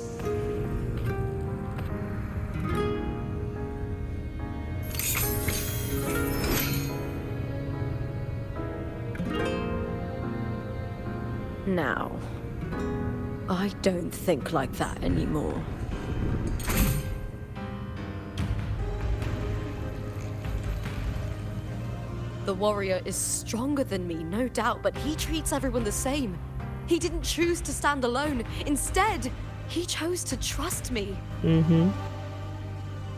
Speaker 2: Now, I don't think like that anymore. The warrior is stronger than me, no doubt, but he treats everyone the same. He didn't choose to stand alone. Instead, he chose to trust me.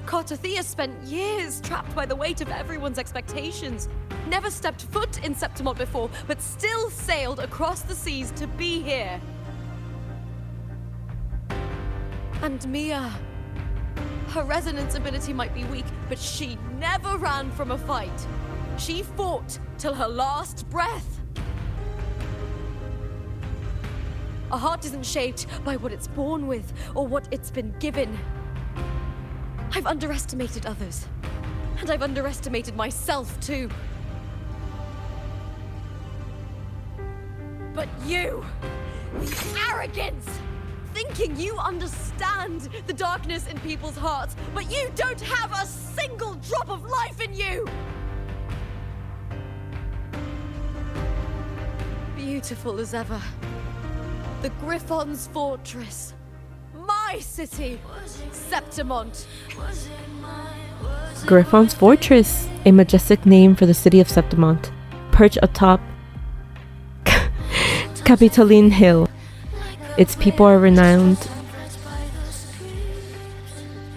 Speaker 2: Cartethyia spent years trapped by the weight of everyone's expectations. Never stepped foot in Septimont before, but still sailed across the seas to be here. And Mia, her resonance ability might be weak, but she never ran from a fight. She fought till her last breath. A heart isn't shaped by what it's born with or what it's been given. I've underestimated others, and I've underestimated myself too. But you, the arrogance, thinking you understand the darkness in people's hearts, but you don't have a single drop of life in you! Beautiful as ever. The Griffon's fortress. My city, Septimont.
Speaker 1: Griffon's Fortress, a majestic name for the city of Septimont, perched atop Capitoline Hill. Its people are renowned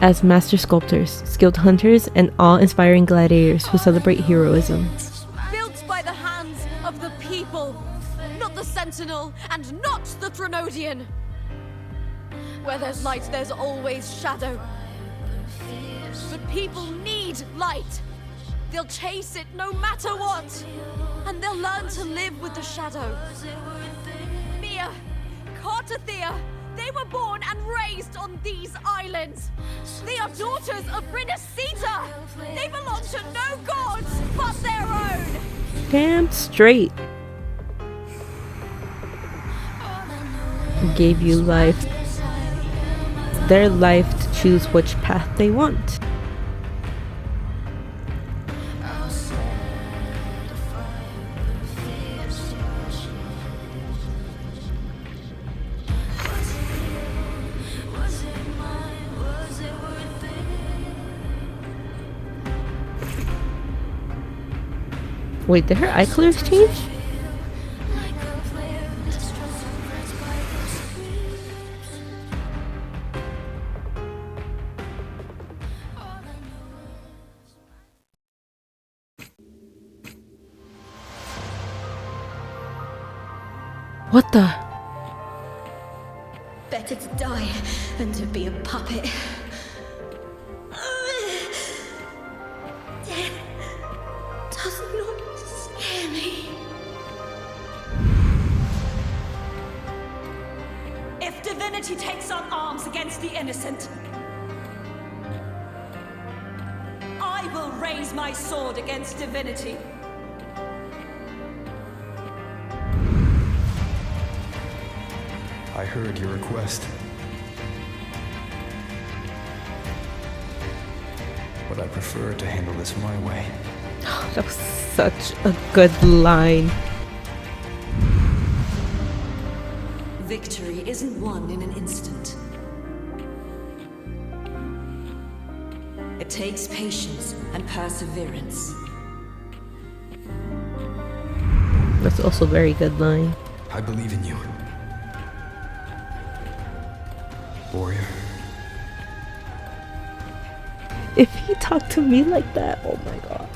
Speaker 1: as master sculptors, skilled hunters, and awe-inspiring gladiators who celebrate heroism.
Speaker 2: Built by the hands of the people, not the Sentinel and not the Threnodian. Where there's light, there's always shadow. But people need light. They'll chase it no matter what. And they'll learn to live with the shadow. Mia, Cartethyia, they were born and raised on these islands. They are daughters of Brinacita. They belong to no gods but their own.
Speaker 1: Damn straight. Gave you life. It's their life to choose which path they want. Wait, did her eye colors change? What the?
Speaker 9: Better to die than to be a puppet. Death does not scare me.
Speaker 10: If divinity takes up arms against the innocent, I will raise my sword against divinity.
Speaker 3: I heard your request. But I prefer to handle this my way.
Speaker 1: That was such a good line.
Speaker 10: Victory isn't won in an instant. It takes patience and perseverance.
Speaker 1: That's also a very good line.
Speaker 3: I believe in you. Warrior.
Speaker 1: If he talked to me like that, oh my god.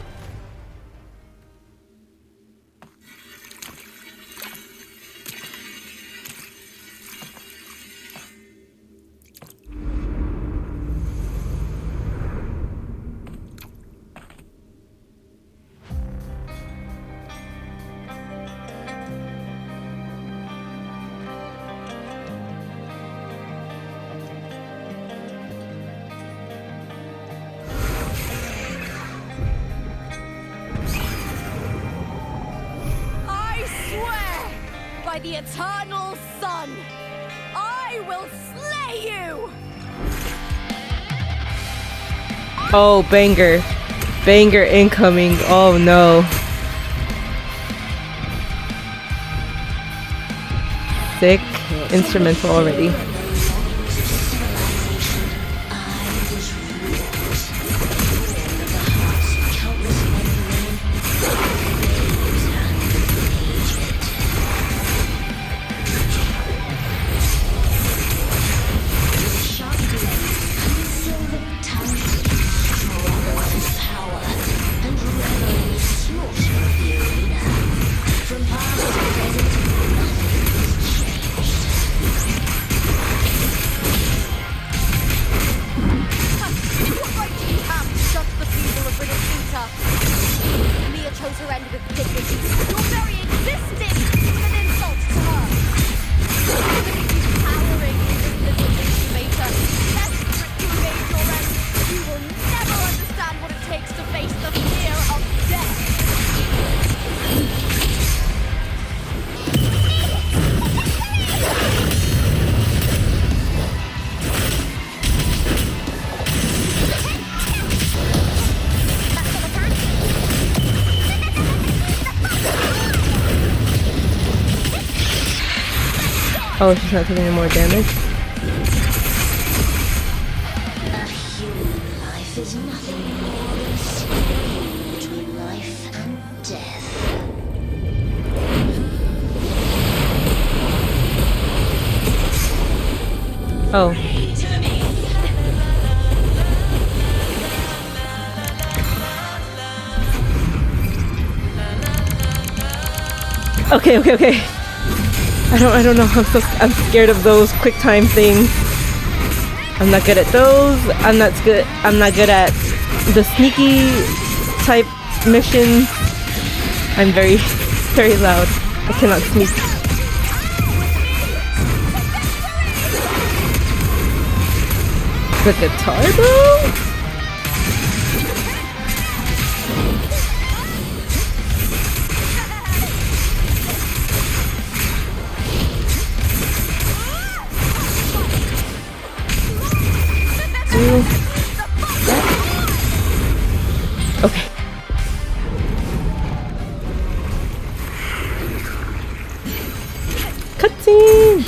Speaker 2: By the eternal sun, I will slay you!
Speaker 1: Oh, banger. Banger incoming. Oh no. sick instrumental already. Oh, she's not taking any more damage?
Speaker 9: A human life is nothing more than something between life and death.
Speaker 1: Oh. Okay. I don't know. I'm scared of those quick time things. I'm not good at those. I'm not good at the sneaky type missions. I'm very, very loud. I cannot sneak. The guitar though? Okay. Cutscene!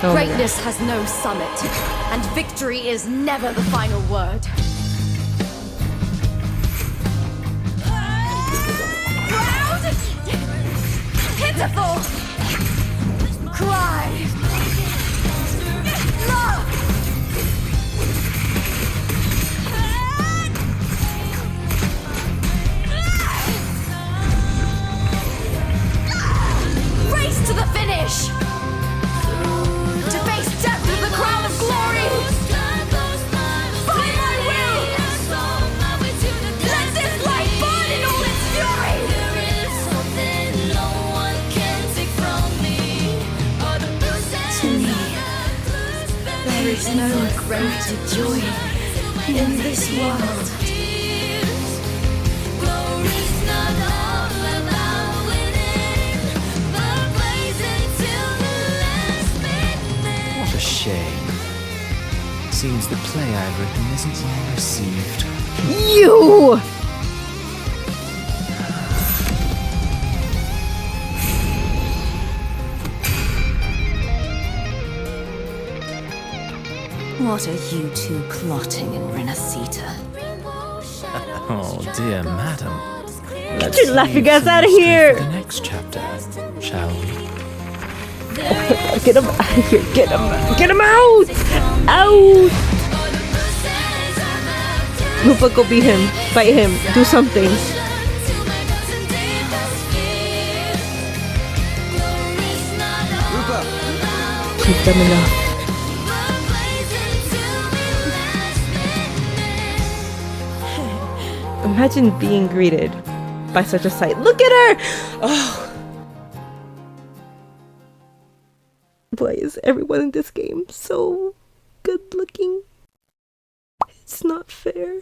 Speaker 2: Greatness has no summit, and victory is never the final word. Proud! Pitiful! Cry! Love! Race to the finish! To face death with the crown of glory! By my will! Let this light burn in all its fury! There is no greater joy in this world.
Speaker 6: What a shame. Seems the play I've written isn't well received.
Speaker 1: You!
Speaker 7: What are you two plotting in Renacita?
Speaker 6: Oh dear madam.
Speaker 1: Get your laughing ass out of here!
Speaker 6: The next chapter, shall we?
Speaker 1: Get him out of here! Get him out! Out! Lupa, go beat him. Fight him. Do something. She's dumb enough. Imagine being greeted by such a sight. Look at her! Oh. Why is everyone in this game so good looking? It's not fair.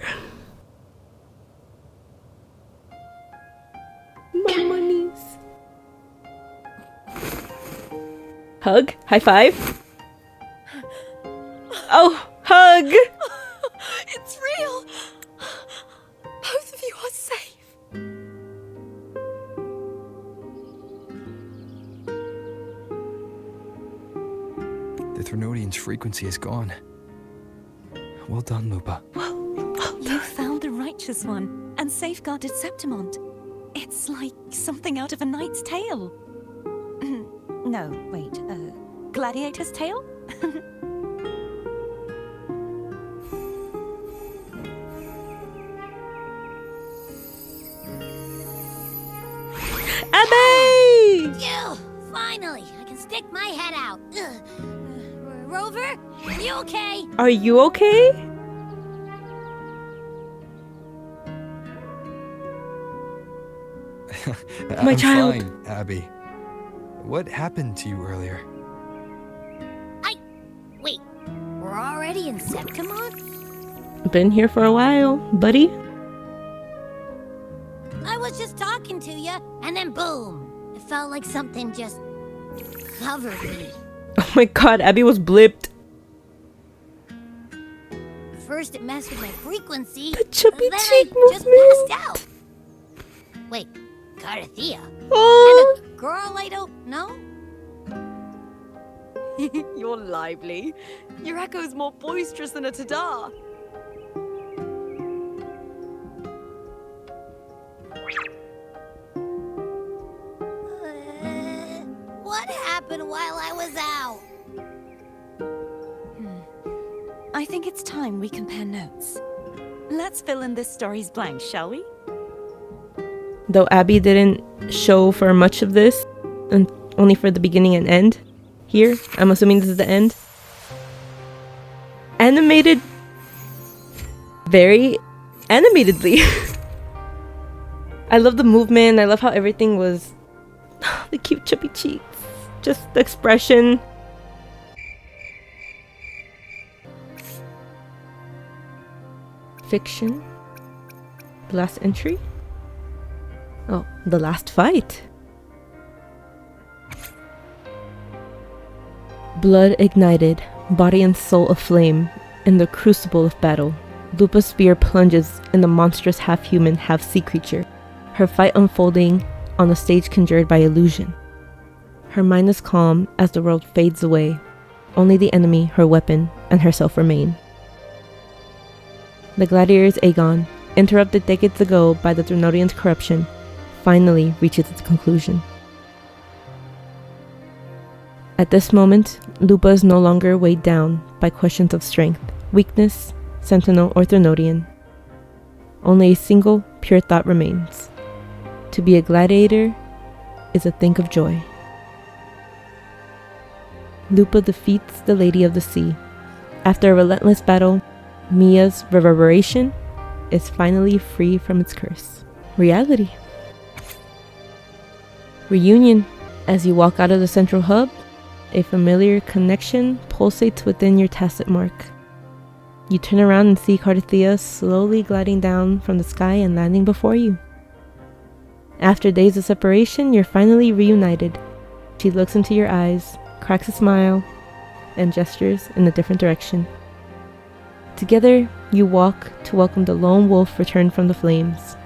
Speaker 1: My monies. Hug? High five? Oh, hug!
Speaker 3: cruelty is gone. Well done, Lupa.
Speaker 7: You found the righteous one and safeguarded Septimont. It's like something out of a knight's tale. No, wait, gladiator's tale?
Speaker 1: Abby!
Speaker 8: Phew! Finally, I can stick my head out. Rover, are you okay?
Speaker 1: Are you okay? My
Speaker 3: I'm
Speaker 1: child.
Speaker 3: fine, Abby. What happened to you earlier?
Speaker 8: Wait, we're already in Septimont?
Speaker 1: Been here for a while, buddy.
Speaker 8: I was just talking to you, and then boom! It felt like something just covered me.
Speaker 1: Oh my god, Abby was blipped.
Speaker 8: First it messed with my frequency,
Speaker 1: The chubby
Speaker 8: then
Speaker 1: cheek
Speaker 8: I just
Speaker 1: movement.
Speaker 8: passed out. Wait, Cartethyia?
Speaker 1: Oh,
Speaker 8: And a girl I don't know?
Speaker 10: You're lively. Your echo's more boisterous than a toddler.
Speaker 8: What happened while I was out?
Speaker 7: I think it's time we compare notes. Let's fill in this story's blanks, shall we?
Speaker 1: though Abby didn't show for much of this, and only for the beginning and end. Here, I'm assuming this is the end. Animated very animatedly. I love the movement. I love how everything was the cute chubby cheeks, just the expression. Fiction. The last entry. Oh, the last fight. Blood ignited, body and soul aflame, in the crucible of battle. Lupa's spear plunges in the monstrous half-human, half-sea creature, her fight unfolding on a stage conjured by illusion. Her mind is calm as the world fades away. Only the enemy, her weapon, and herself remain. The gladiator's Aegon, interrupted decades ago by the Thrunodian's corruption, finally reaches its conclusion. At this moment, Lupa is no longer weighed down by questions of strength, weakness, sentinel, or Thrunodian. Only a single, pure thought remains. To be a gladiator is a thing of joy. Lupa defeats the Lady of the Sea. After a relentless battle, Mia's reverberation is finally free from its curse. Reality. Reunion. As you walk out of the central hub, a familiar connection pulsates within your tacit mark. You turn around and see Cartethyia slowly gliding down from the sky and landing before you. After days of separation, you're finally reunited. She looks into your eyes, cracks a smile, and gestures in a different direction. Together, you walk to welcome the lone wolf returned from the flames.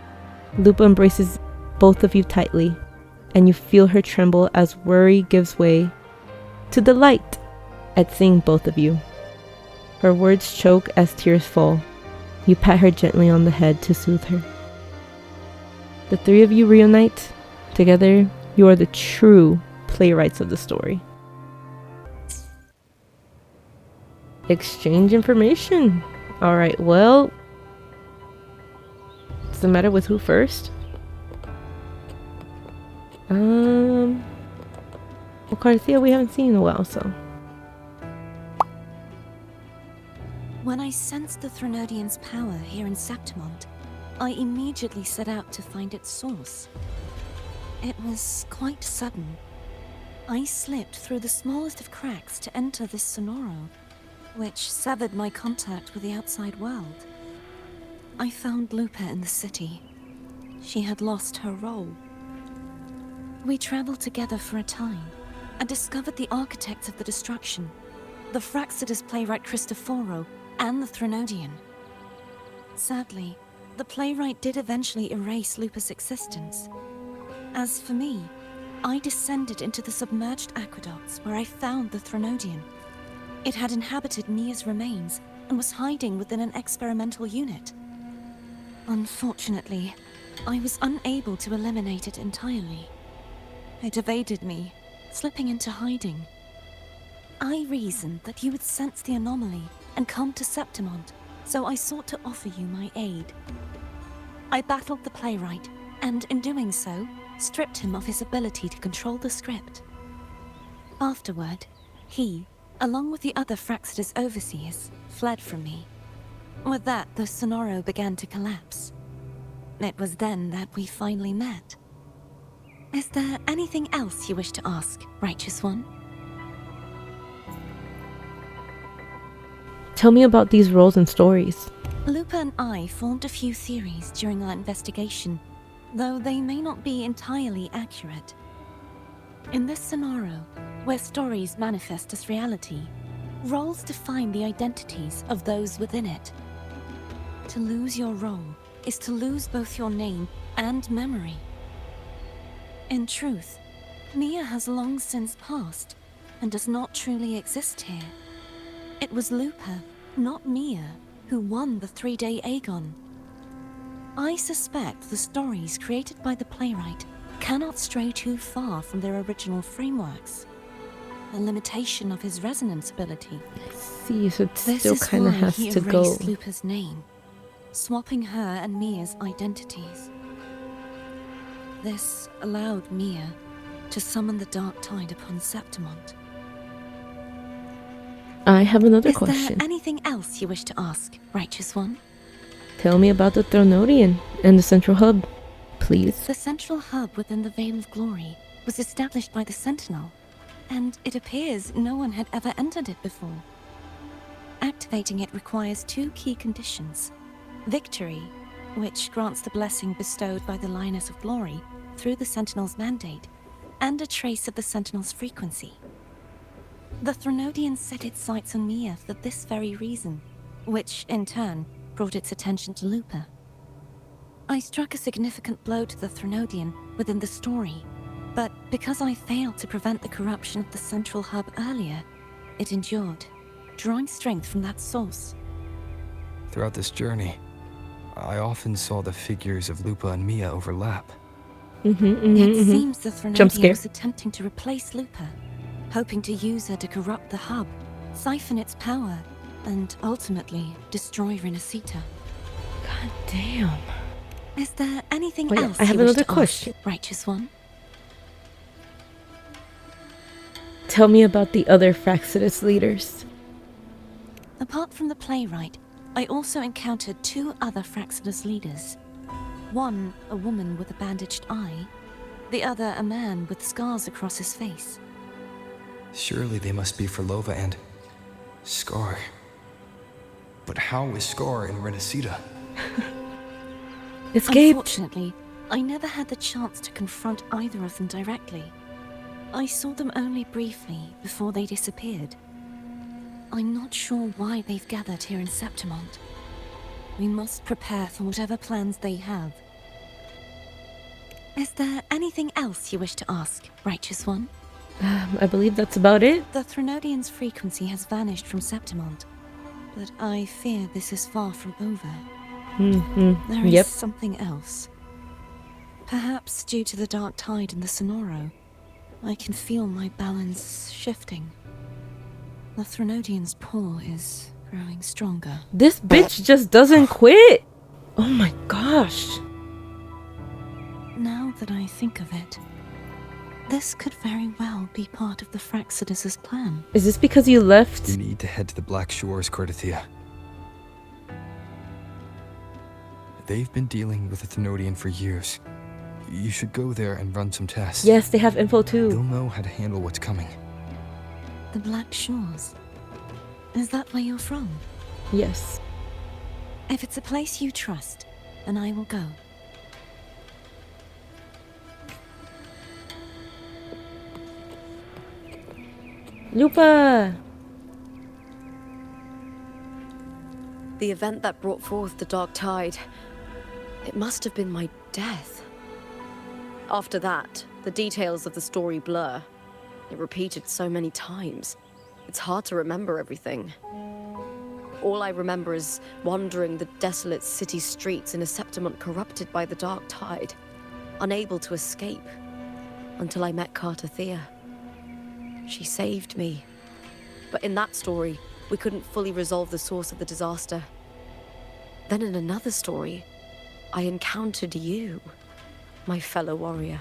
Speaker 1: Lupa embraces both of you tightly, and you feel her tremble as worry gives way to delight at seeing both of you. Her words choke as tears fall. You pat her gently on the head to soothe her. The three of you reunite. Together, you are the true playwrights of the story. Exchange information. Alright, well, what's the matter with who first? Well, Cartethyia we haven't seen in a while, so.
Speaker 7: When I sensed the Thrunodian's power here in Septimont, I immediately set out to find its source. It was quite sudden. I slipped through the smallest of cracks to enter this sonoro, which severed my contact with the outside world. I found Lupa in the city. She had lost her role. We traveled together for a time, and discovered the architects of the destruction, the Fraxidus playwright Cristoforo, and the Thrunodian. Sadly, the playwright did eventually erase Lupa's existence. As for me, I descended into the submerged aqueducts where I found the Thrunodian. It had inhabited Mia's remains and was hiding within an experimental unit. Unfortunately, I was unable to eliminate it entirely. It evaded me, slipping into hiding. I reasoned that you would sense the anomaly and come to Septimont, so I sought to offer you my aid. I battled the playwright, and in doing so, stripped him of his ability to control the script. Afterward, he, along with the other Fraxidus overseers, fled from me. With that, the Sonoro began to collapse. It was then that we finally met. Is there anything else you wish to ask, Righteous One?
Speaker 1: Tell me about these roles and stories.
Speaker 7: Lupa and I formed a few theories during our investigation, though they may not be entirely accurate. In this scenario, where stories manifest as reality, roles define the identities of those within it. To lose your role is to lose both your name and memory. In truth, Mia has long since passed and does not truly exist here. It was Lupa, not Mia, who won the 3-day Aegon. I suspect the stories created by the playwright cannot stray too far from their original frameworks. A limitation of his resonance ability.
Speaker 1: See, so it still kind of has to go.
Speaker 7: This is why he erased Lupa's name, swapping her and Mia's identities. This allowed Mia to summon the Dark Tide upon Septimont.
Speaker 1: I have another
Speaker 7: Is
Speaker 1: question.
Speaker 7: there anything else you wish to ask, Righteous One?
Speaker 1: Tell me about the Thronodian and the Central Hub, please.
Speaker 7: The central hub within the Veil of Glory was established by the Sentinel, and it appears no one had ever entered it before. Activating it requires 2 key conditions. Victory, which grants the blessing bestowed by the Lioness of Glory through the Sentinel's mandate, and a trace of the Sentinel's frequency. The Thronodian set its sights on Mia for this very reason, which, in turn, brought its attention to Lupa. I struck a significant blow to the Thronodian within the story, but because I failed to prevent the corruption of the central hub earlier, it endured, drawing strength from that source.
Speaker 3: Throughout this journey, I often saw the figures of Lupa and Mia overlap.
Speaker 7: It seems the Thronodian was attempting to replace Lupa, hoping to use her to corrupt the hub, siphon its power, and ultimately destroy Renacita.
Speaker 1: God damn.
Speaker 7: Is there anything
Speaker 1: Wait,
Speaker 7: else
Speaker 1: I have
Speaker 7: you wish
Speaker 1: another
Speaker 7: to
Speaker 1: question.
Speaker 7: ask, Righteous One?
Speaker 1: Tell me about the other Fraxidus leaders.
Speaker 7: Apart from the playwright, I also encountered 2 other Fraxidus leaders. One, a woman with a bandaged eye, the other a man with scars across his face.
Speaker 3: Surely they must be for Lova and Scar. But how is Scar in Renacita?
Speaker 1: Escaped.
Speaker 7: Unfortunately, I never had the chance to confront either of them directly. I saw them only briefly before they disappeared. I'm not sure why they've gathered here in Septimont. We must prepare for whatever plans they have. Is there anything else you wish to ask, Righteous One?
Speaker 1: I believe that's about it.
Speaker 7: The Thronodian's frequency has vanished from Septimont, but I fear this is far from over. There is something else. Perhaps due to the Dark Tide in the Sonoro, I can feel my balance shifting. The Thronodian's pull is growing stronger.
Speaker 1: This bitch just doesn't quit. Oh my gosh.
Speaker 7: Now that I think of it, this could very well be part of the Fraxidus' plan.
Speaker 1: Is this because you left?
Speaker 3: You need to head to the Black Shores, Cartethyia. They've been dealing with the Thronodian for years. You should go there and run some tests.
Speaker 1: Yes, they have info too.
Speaker 3: They'll know how to handle what's coming.
Speaker 7: The Black Shores? Is that where you're from?
Speaker 1: Yes.
Speaker 7: If it's a place you trust, then I will go.
Speaker 1: Lupa!
Speaker 10: The event that brought forth the Dark Tide. It must have been my death. After that, the details of the story blur. It repeated so many times. It's hard to remember everything. All I remember is wandering the desolate city streets in a septimont corrupted by the dark tide, unable to escape, until I met Cartethyia. She saved me. But in that story, we couldn't fully resolve the source of the disaster. Then in another story, I encountered you, my fellow warrior.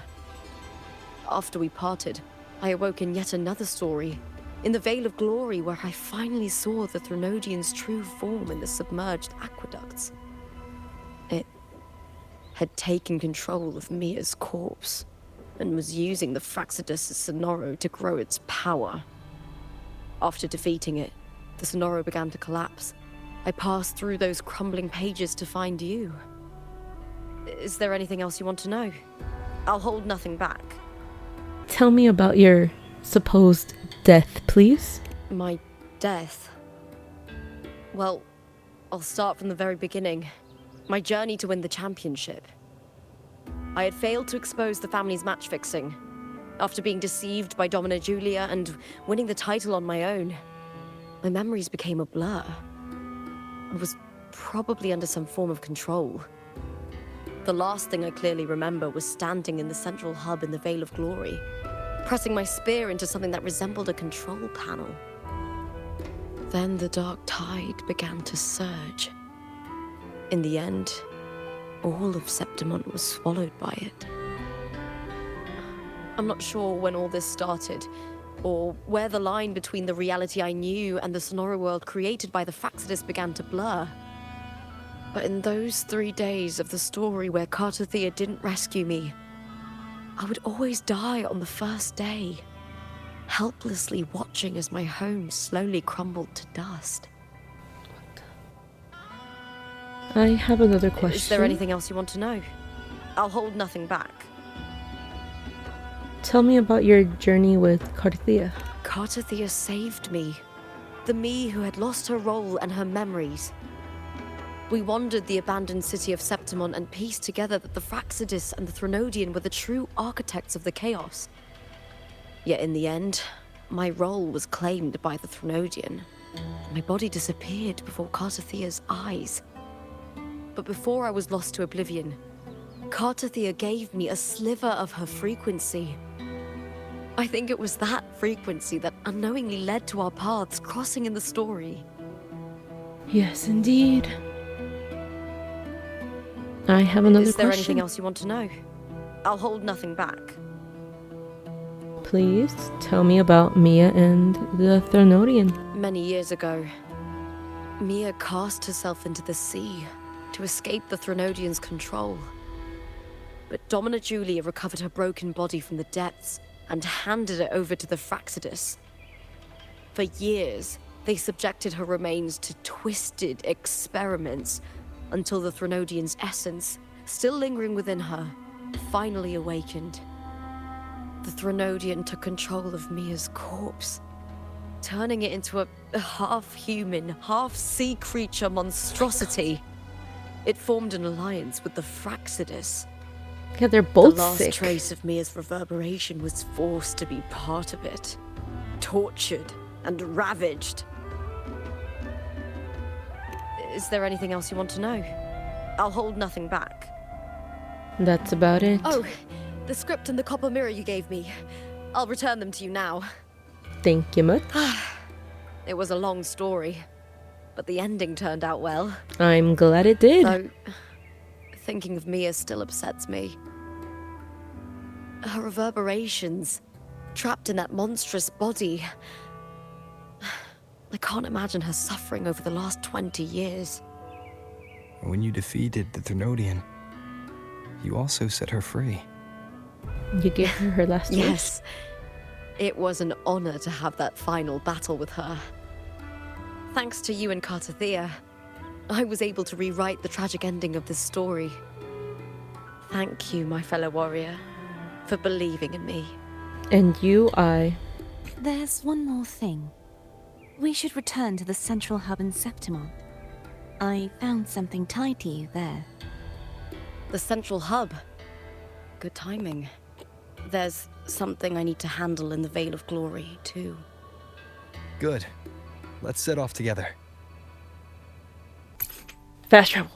Speaker 10: After we parted, I awoke in yet another story, in the Veil of Glory, where I finally saw the Threnodian's true form in the submerged aqueducts. It had taken control of Mia's corpse, and was using the Fraxidus' Sonoro to grow its power. After defeating it, the Sonoro began to collapse. I passed through those crumbling pages to find you. Is there anything else you want to know? I'll hold nothing back.
Speaker 1: Tell me about your supposed death, please.
Speaker 10: My death? Well, I'll start from the very beginning. My journey to win the championship. I had failed to expose the family's match fixing. After being deceived by Domina Julia and winning the title on my own, my memories became a blur. I was probably under some form of control. The last thing I clearly remember was standing in the central hub in the Veil of Glory, pressing my spear into something that resembled a control panel. Then the dark tide began to surge. In the end, all of Septimont was swallowed by it. I'm not sure when all this started, or where the line between the reality I knew and the Sonoro world created by the Fraxidus began to blur. But in those 3 days of the story where Cartethyia didn't rescue me, I would always die on the first day, helplessly watching as my home slowly crumbled to dust.
Speaker 1: I have another question.
Speaker 10: Is there anything else you want to know? I'll hold nothing back.
Speaker 1: Tell me about your journey with Cartethyia.
Speaker 10: Cartethyia saved me. The me who had lost her role and her memories. We wandered the abandoned city of Septimont and pieced together that the Fraxidus and the Threnodian were the true architects of the chaos. Yet in the end, my role was claimed by the Threnodian. My body disappeared before Cartethia's eyes. But before I was lost to oblivion, Cartethyia gave me a sliver of her frequency. I think it was that frequency that unknowingly led to our paths crossing in the story.
Speaker 1: Yes, indeed. I have another question.
Speaker 10: Is there anything else you want to know? I'll hold nothing back.
Speaker 1: Please tell me about Mia and the Threnodian.
Speaker 10: Many years ago, Mia cast herself into the sea to escape the Threnodian's control. But Domina Julia recovered her broken body from the depths and handed it over to the Fraxidus. For years, they subjected her remains to twisted experiments until the Threnodian's essence, still lingering within her, finally awakened. The Threnodian took control of Mia's corpse, turning it into a half-human, half-sea creature monstrosity. It formed an alliance with the Fraxidus.
Speaker 1: Yeah, they're both
Speaker 10: sick. The last
Speaker 1: sick.
Speaker 10: trace of Mia's reverberation was forced to be part of it, tortured and ravaged. Is there anything else you want to know? I'll hold nothing back.
Speaker 1: That's about it.
Speaker 10: Oh, the script and the copper mirror you gave me. I'll return them to you now.
Speaker 1: Thank you much.
Speaker 10: It was a long story, but the ending turned out well.
Speaker 1: I'm glad it did.
Speaker 10: Though, thinking of Mia still upsets me. Her reverberations, trapped in that monstrous body. I can't imagine her suffering over the last 20 years.
Speaker 3: When you defeated the Threnodian, you also set her free.
Speaker 1: You gave her her last wish?
Speaker 10: Yes. It was an honor to have that final battle with her. Thanks to you and Cartethyia, I was able to rewrite the tragic ending of this story. Thank you, my fellow warrior, for believing in me.
Speaker 1: And you,
Speaker 7: There's one more thing. We should return to the central hub in Septimont. I found something tied to you there.
Speaker 10: The central hub. Good timing. There's something I need to handle in the Veil of Glory, too.
Speaker 3: Good. Let's set off together.
Speaker 1: Fast travel.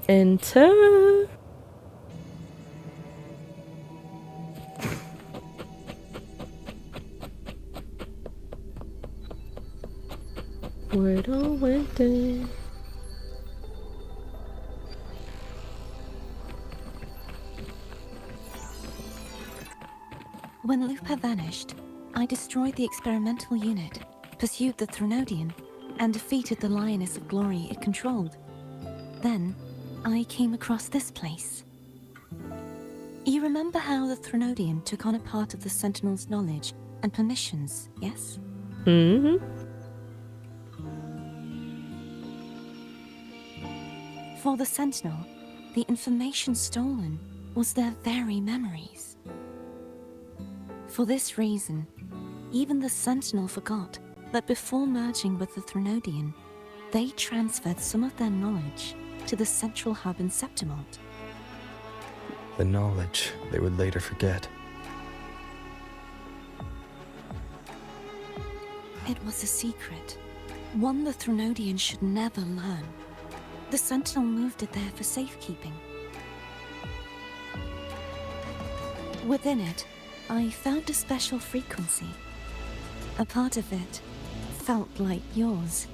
Speaker 1: Enter. Where it all went down.
Speaker 7: When Lupa vanished, I destroyed the experimental unit, pursued the Threnodian, and defeated the Lioness of Glory it controlled. Then, I came across this place. You remember how the Threnodian took on a part of the Sentinel's knowledge and permissions, yes?
Speaker 1: Mm-hmm.
Speaker 7: For the Sentinel, the information stolen was their very memories. For this reason, even the Sentinel forgot that before merging with the Threnodian, they transferred some of their knowledge to the central hub in Septimont.
Speaker 3: The knowledge they would later forget.
Speaker 7: It was a secret, one the Threnodian should never learn. The Sentinel moved it there for safekeeping. Within it, I found a special frequency. A part of it felt like yours.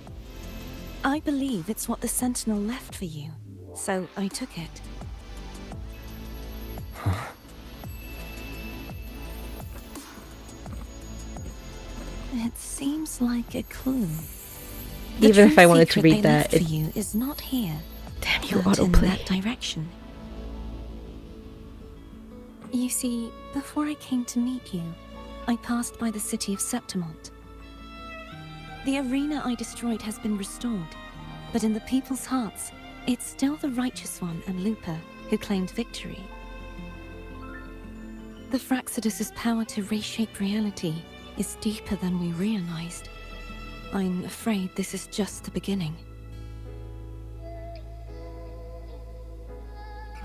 Speaker 7: I believe it's what the Sentinel left for you, so I took it. It seems like a clue. The
Speaker 1: Even if
Speaker 7: true
Speaker 1: I wanted to
Speaker 7: secret
Speaker 1: read
Speaker 7: they
Speaker 1: that,
Speaker 7: left for you is not here.
Speaker 1: Damn you,
Speaker 7: but in
Speaker 1: autoplay.
Speaker 7: that direction. You see, before I came to meet you, I passed by the city of Septimont. The arena I destroyed has been restored, but in the people's hearts, it's still the Righteous One and Lupa who claimed victory. The Fraxidus' power to reshape reality is deeper than we realized. I'm afraid this is just the beginning.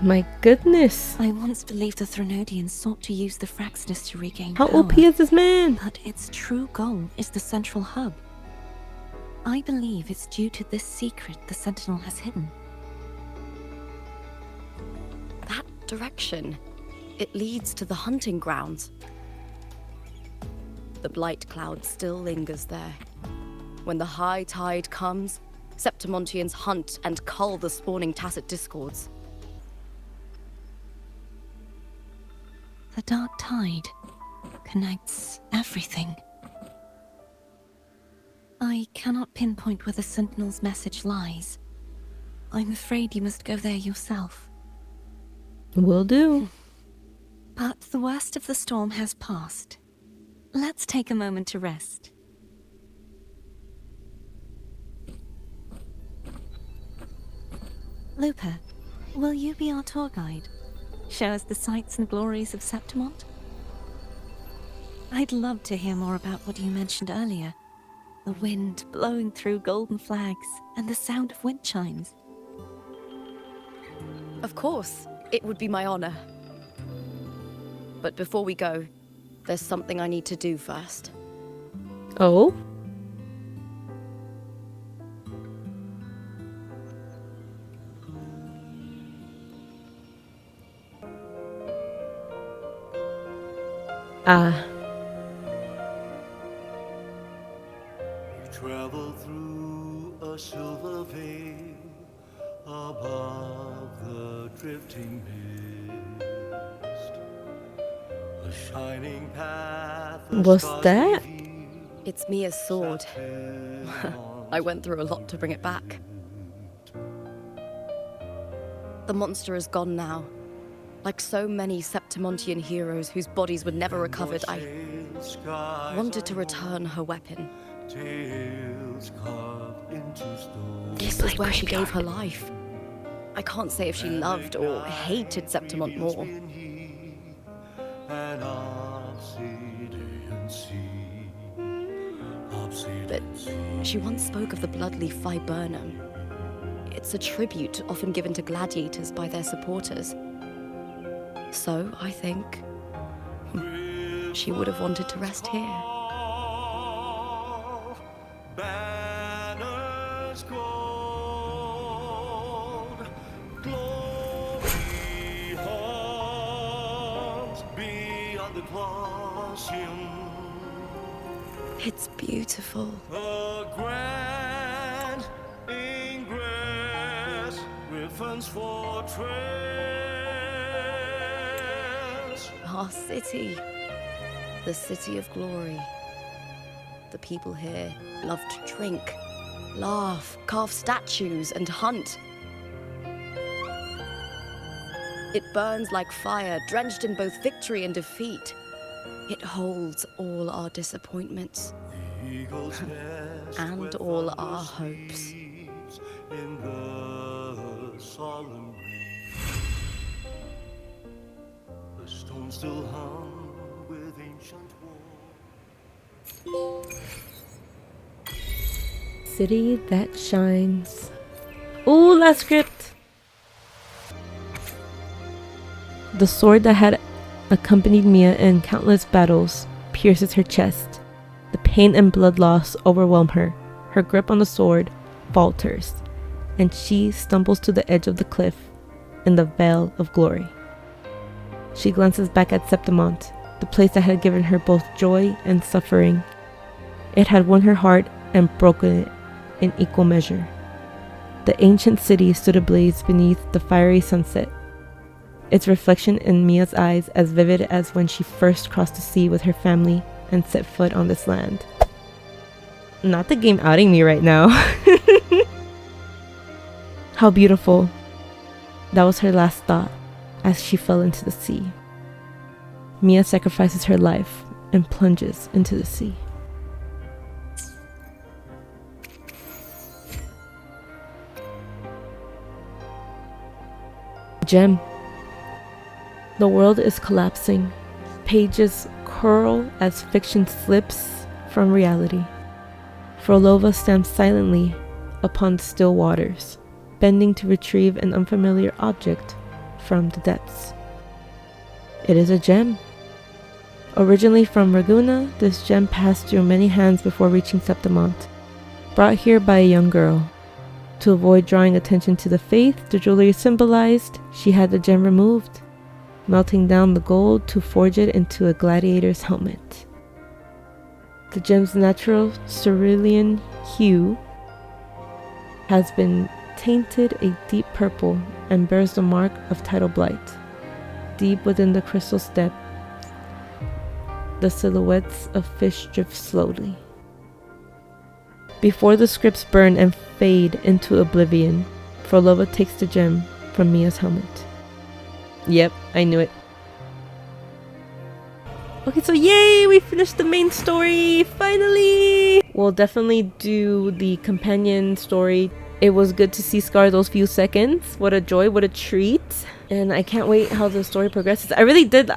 Speaker 1: My goodness.
Speaker 7: I once believed the Threnodians sought to use the Fraxidus to regain
Speaker 1: How
Speaker 7: power.
Speaker 1: OP is this man?
Speaker 7: But its true goal is the central hub. I believe it's due to this secret the Sentinel has hidden.
Speaker 10: That direction. It leads to the hunting grounds. The blight cloud still lingers there. When the high tide comes, Septimontians hunt and cull the spawning tacit discords.
Speaker 7: The dark tide connects everything. I cannot pinpoint where the Sentinel's message lies. I'm afraid you must go there yourself.
Speaker 1: Will do.
Speaker 7: But the worst of the storm has passed. Let's take a moment to rest. Lupa, will you be our tour guide? Show us the sights and glories of Septimont? I'd love to hear more about what you mentioned earlier. The wind blowing through golden flags and the sound of wind chimes.
Speaker 10: Of course, it would be my honor. But before we go, there's something I need to do first.
Speaker 1: Oh? Ah.
Speaker 11: We travel through a silver veil above the drifting mist. A shining path.
Speaker 1: What's that?
Speaker 10: It's Mia's sword. I went through a lot to bring it back. The monster is gone now. Like so many Septimontian heroes whose bodies were never recovered, I wanted to return her weapon. This is where she gave her life. I can't say if she loved or hated Septimont more. But she once spoke of the bloodleaf viburnum. It's a tribute often given to gladiators by their supporters. So, I think, she would have wanted to rest here.
Speaker 11: Banners gold, glory haunts beyond the Colosseum.
Speaker 10: It's beautiful.
Speaker 11: A grand ingress, Griffin's fortress.
Speaker 10: Our city. The city of glory. The people here love to drink, laugh, carve statues, and hunt. It burns like fire, drenched in both victory and defeat. It holds all our disappointments and all our hopes.
Speaker 11: In the solemn breeze, the stone still hung with ancient walls.
Speaker 1: City that shines. Ooh, last script. The sword that had accompanied Mia in countless battles pierces her chest. The pain and blood loss overwhelm her. Her grip on the sword falters, and she stumbles to the edge of the cliff in the veil of glory. She glances back at Septimont, the place that had given her both joy and suffering. It had won her heart and broken it in equal measure. The ancient city stood ablaze beneath the fiery sunset, its reflection in Mia's eyes as vivid as when she first crossed the sea with her family and set foot on this land. Not the game outing me right now. How beautiful. That was her last thought as she fell into the sea. Mia sacrifices her life and plunges into the sea. Gem. The world is collapsing. Pages curl as fiction slips from reality. Frolova stands silently upon the still waters, bending to retrieve an unfamiliar object from the depths. It is a gem. Originally from Raguna, this gem passed through many hands before reaching Septimont. Brought here by a young girl. To avoid drawing attention to the faith the jewelry symbolized, she had the gem removed, melting down the gold to forge it into a gladiator's helmet. The gem's natural cerulean hue has been tainted a deep purple and bears the mark of tidal blight. Deep within the crystal step, the silhouettes of fish drift slowly. Before the scripts burn and fade into oblivion, Frolova takes the gem from Mia's helmet. Yep, I knew it. Okay, so yay! We finished the main story! Finally! We'll definitely do the companion story. It was good to see Scar those few seconds. What a joy, what a treat. And I can't wait how the story progresses. I really did.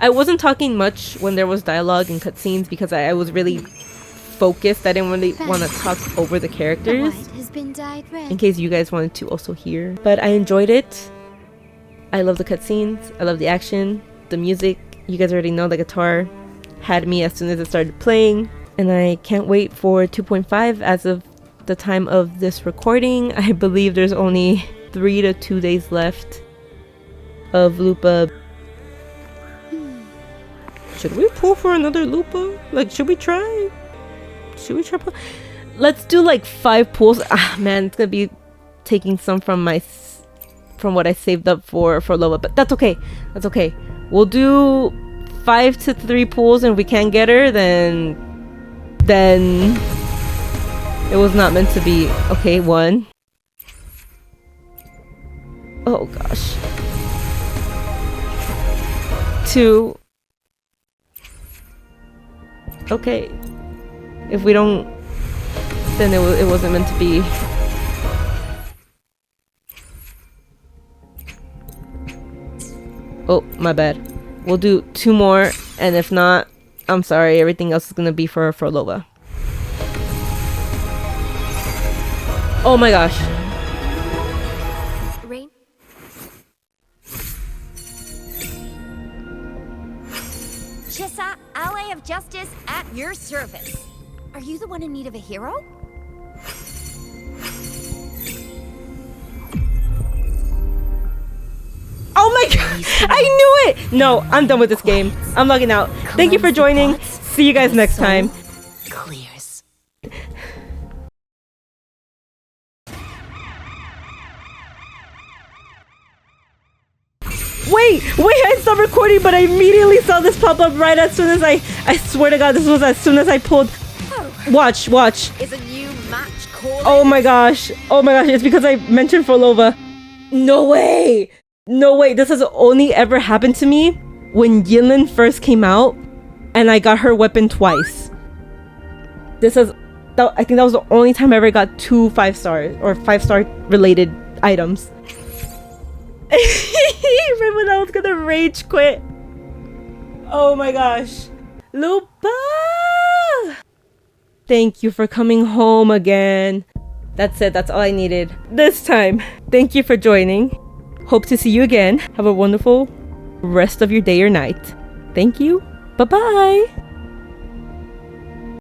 Speaker 1: I wasn't talking much when there was dialogue and cutscenes because I was really focused. I didn't really want to talk over the characters.
Speaker 9: The white has been dyed red.
Speaker 1: In case you guys wanted to also hear. But I enjoyed it. I love the cutscenes. I love the action. The music. You guys already know the guitar had me as soon as it started playing. And I can't wait for 2.5 as of the time of this recording. I believe there's only 3 to 2 days left of Lupa. Should we pull for another Lupa? Like, should we try? Let's do like 5 pulls. Ah, man, it's gonna be taking some from what I saved up for Lola, but that's okay. That's okay. We'll do 5 to 3 pulls, and if we can't get her, then it was not meant to be. Okay, 1. Oh gosh. 2. Okay. If we don't, then it wasn't meant to be. Oh, my bad. We'll do 2 more, and if not, I'm sorry. Everything else is gonna be for Lola. Oh my gosh.
Speaker 9: Rain. Chisa
Speaker 12: your service. Are you the one in need of a hero?
Speaker 1: Oh my god! I knew it! No, I'm done with this game. I'm logging out. Thank you for joining. See you guys next time.
Speaker 12: Clears.
Speaker 1: Wait, I stopped recording, but I immediately saw this pop up right as soon as I swear to god, this was as soon as I pulled. Watch.
Speaker 10: Is a new match calling?
Speaker 1: Oh my gosh, it's because I mentioned Frolova. No way, this has only ever happened to me when Yinlin first came out, and I got her weapon twice. I think that was the only time I ever got 2 5-star or 5-star related items. Right when I was gonna rage quit. Oh my gosh. Lupa! Thank you for coming home again. That's it, that's all I needed this time. Thank you for joining. Hope to see you again. Have a wonderful rest of your day or night. Thank you. Bye-bye.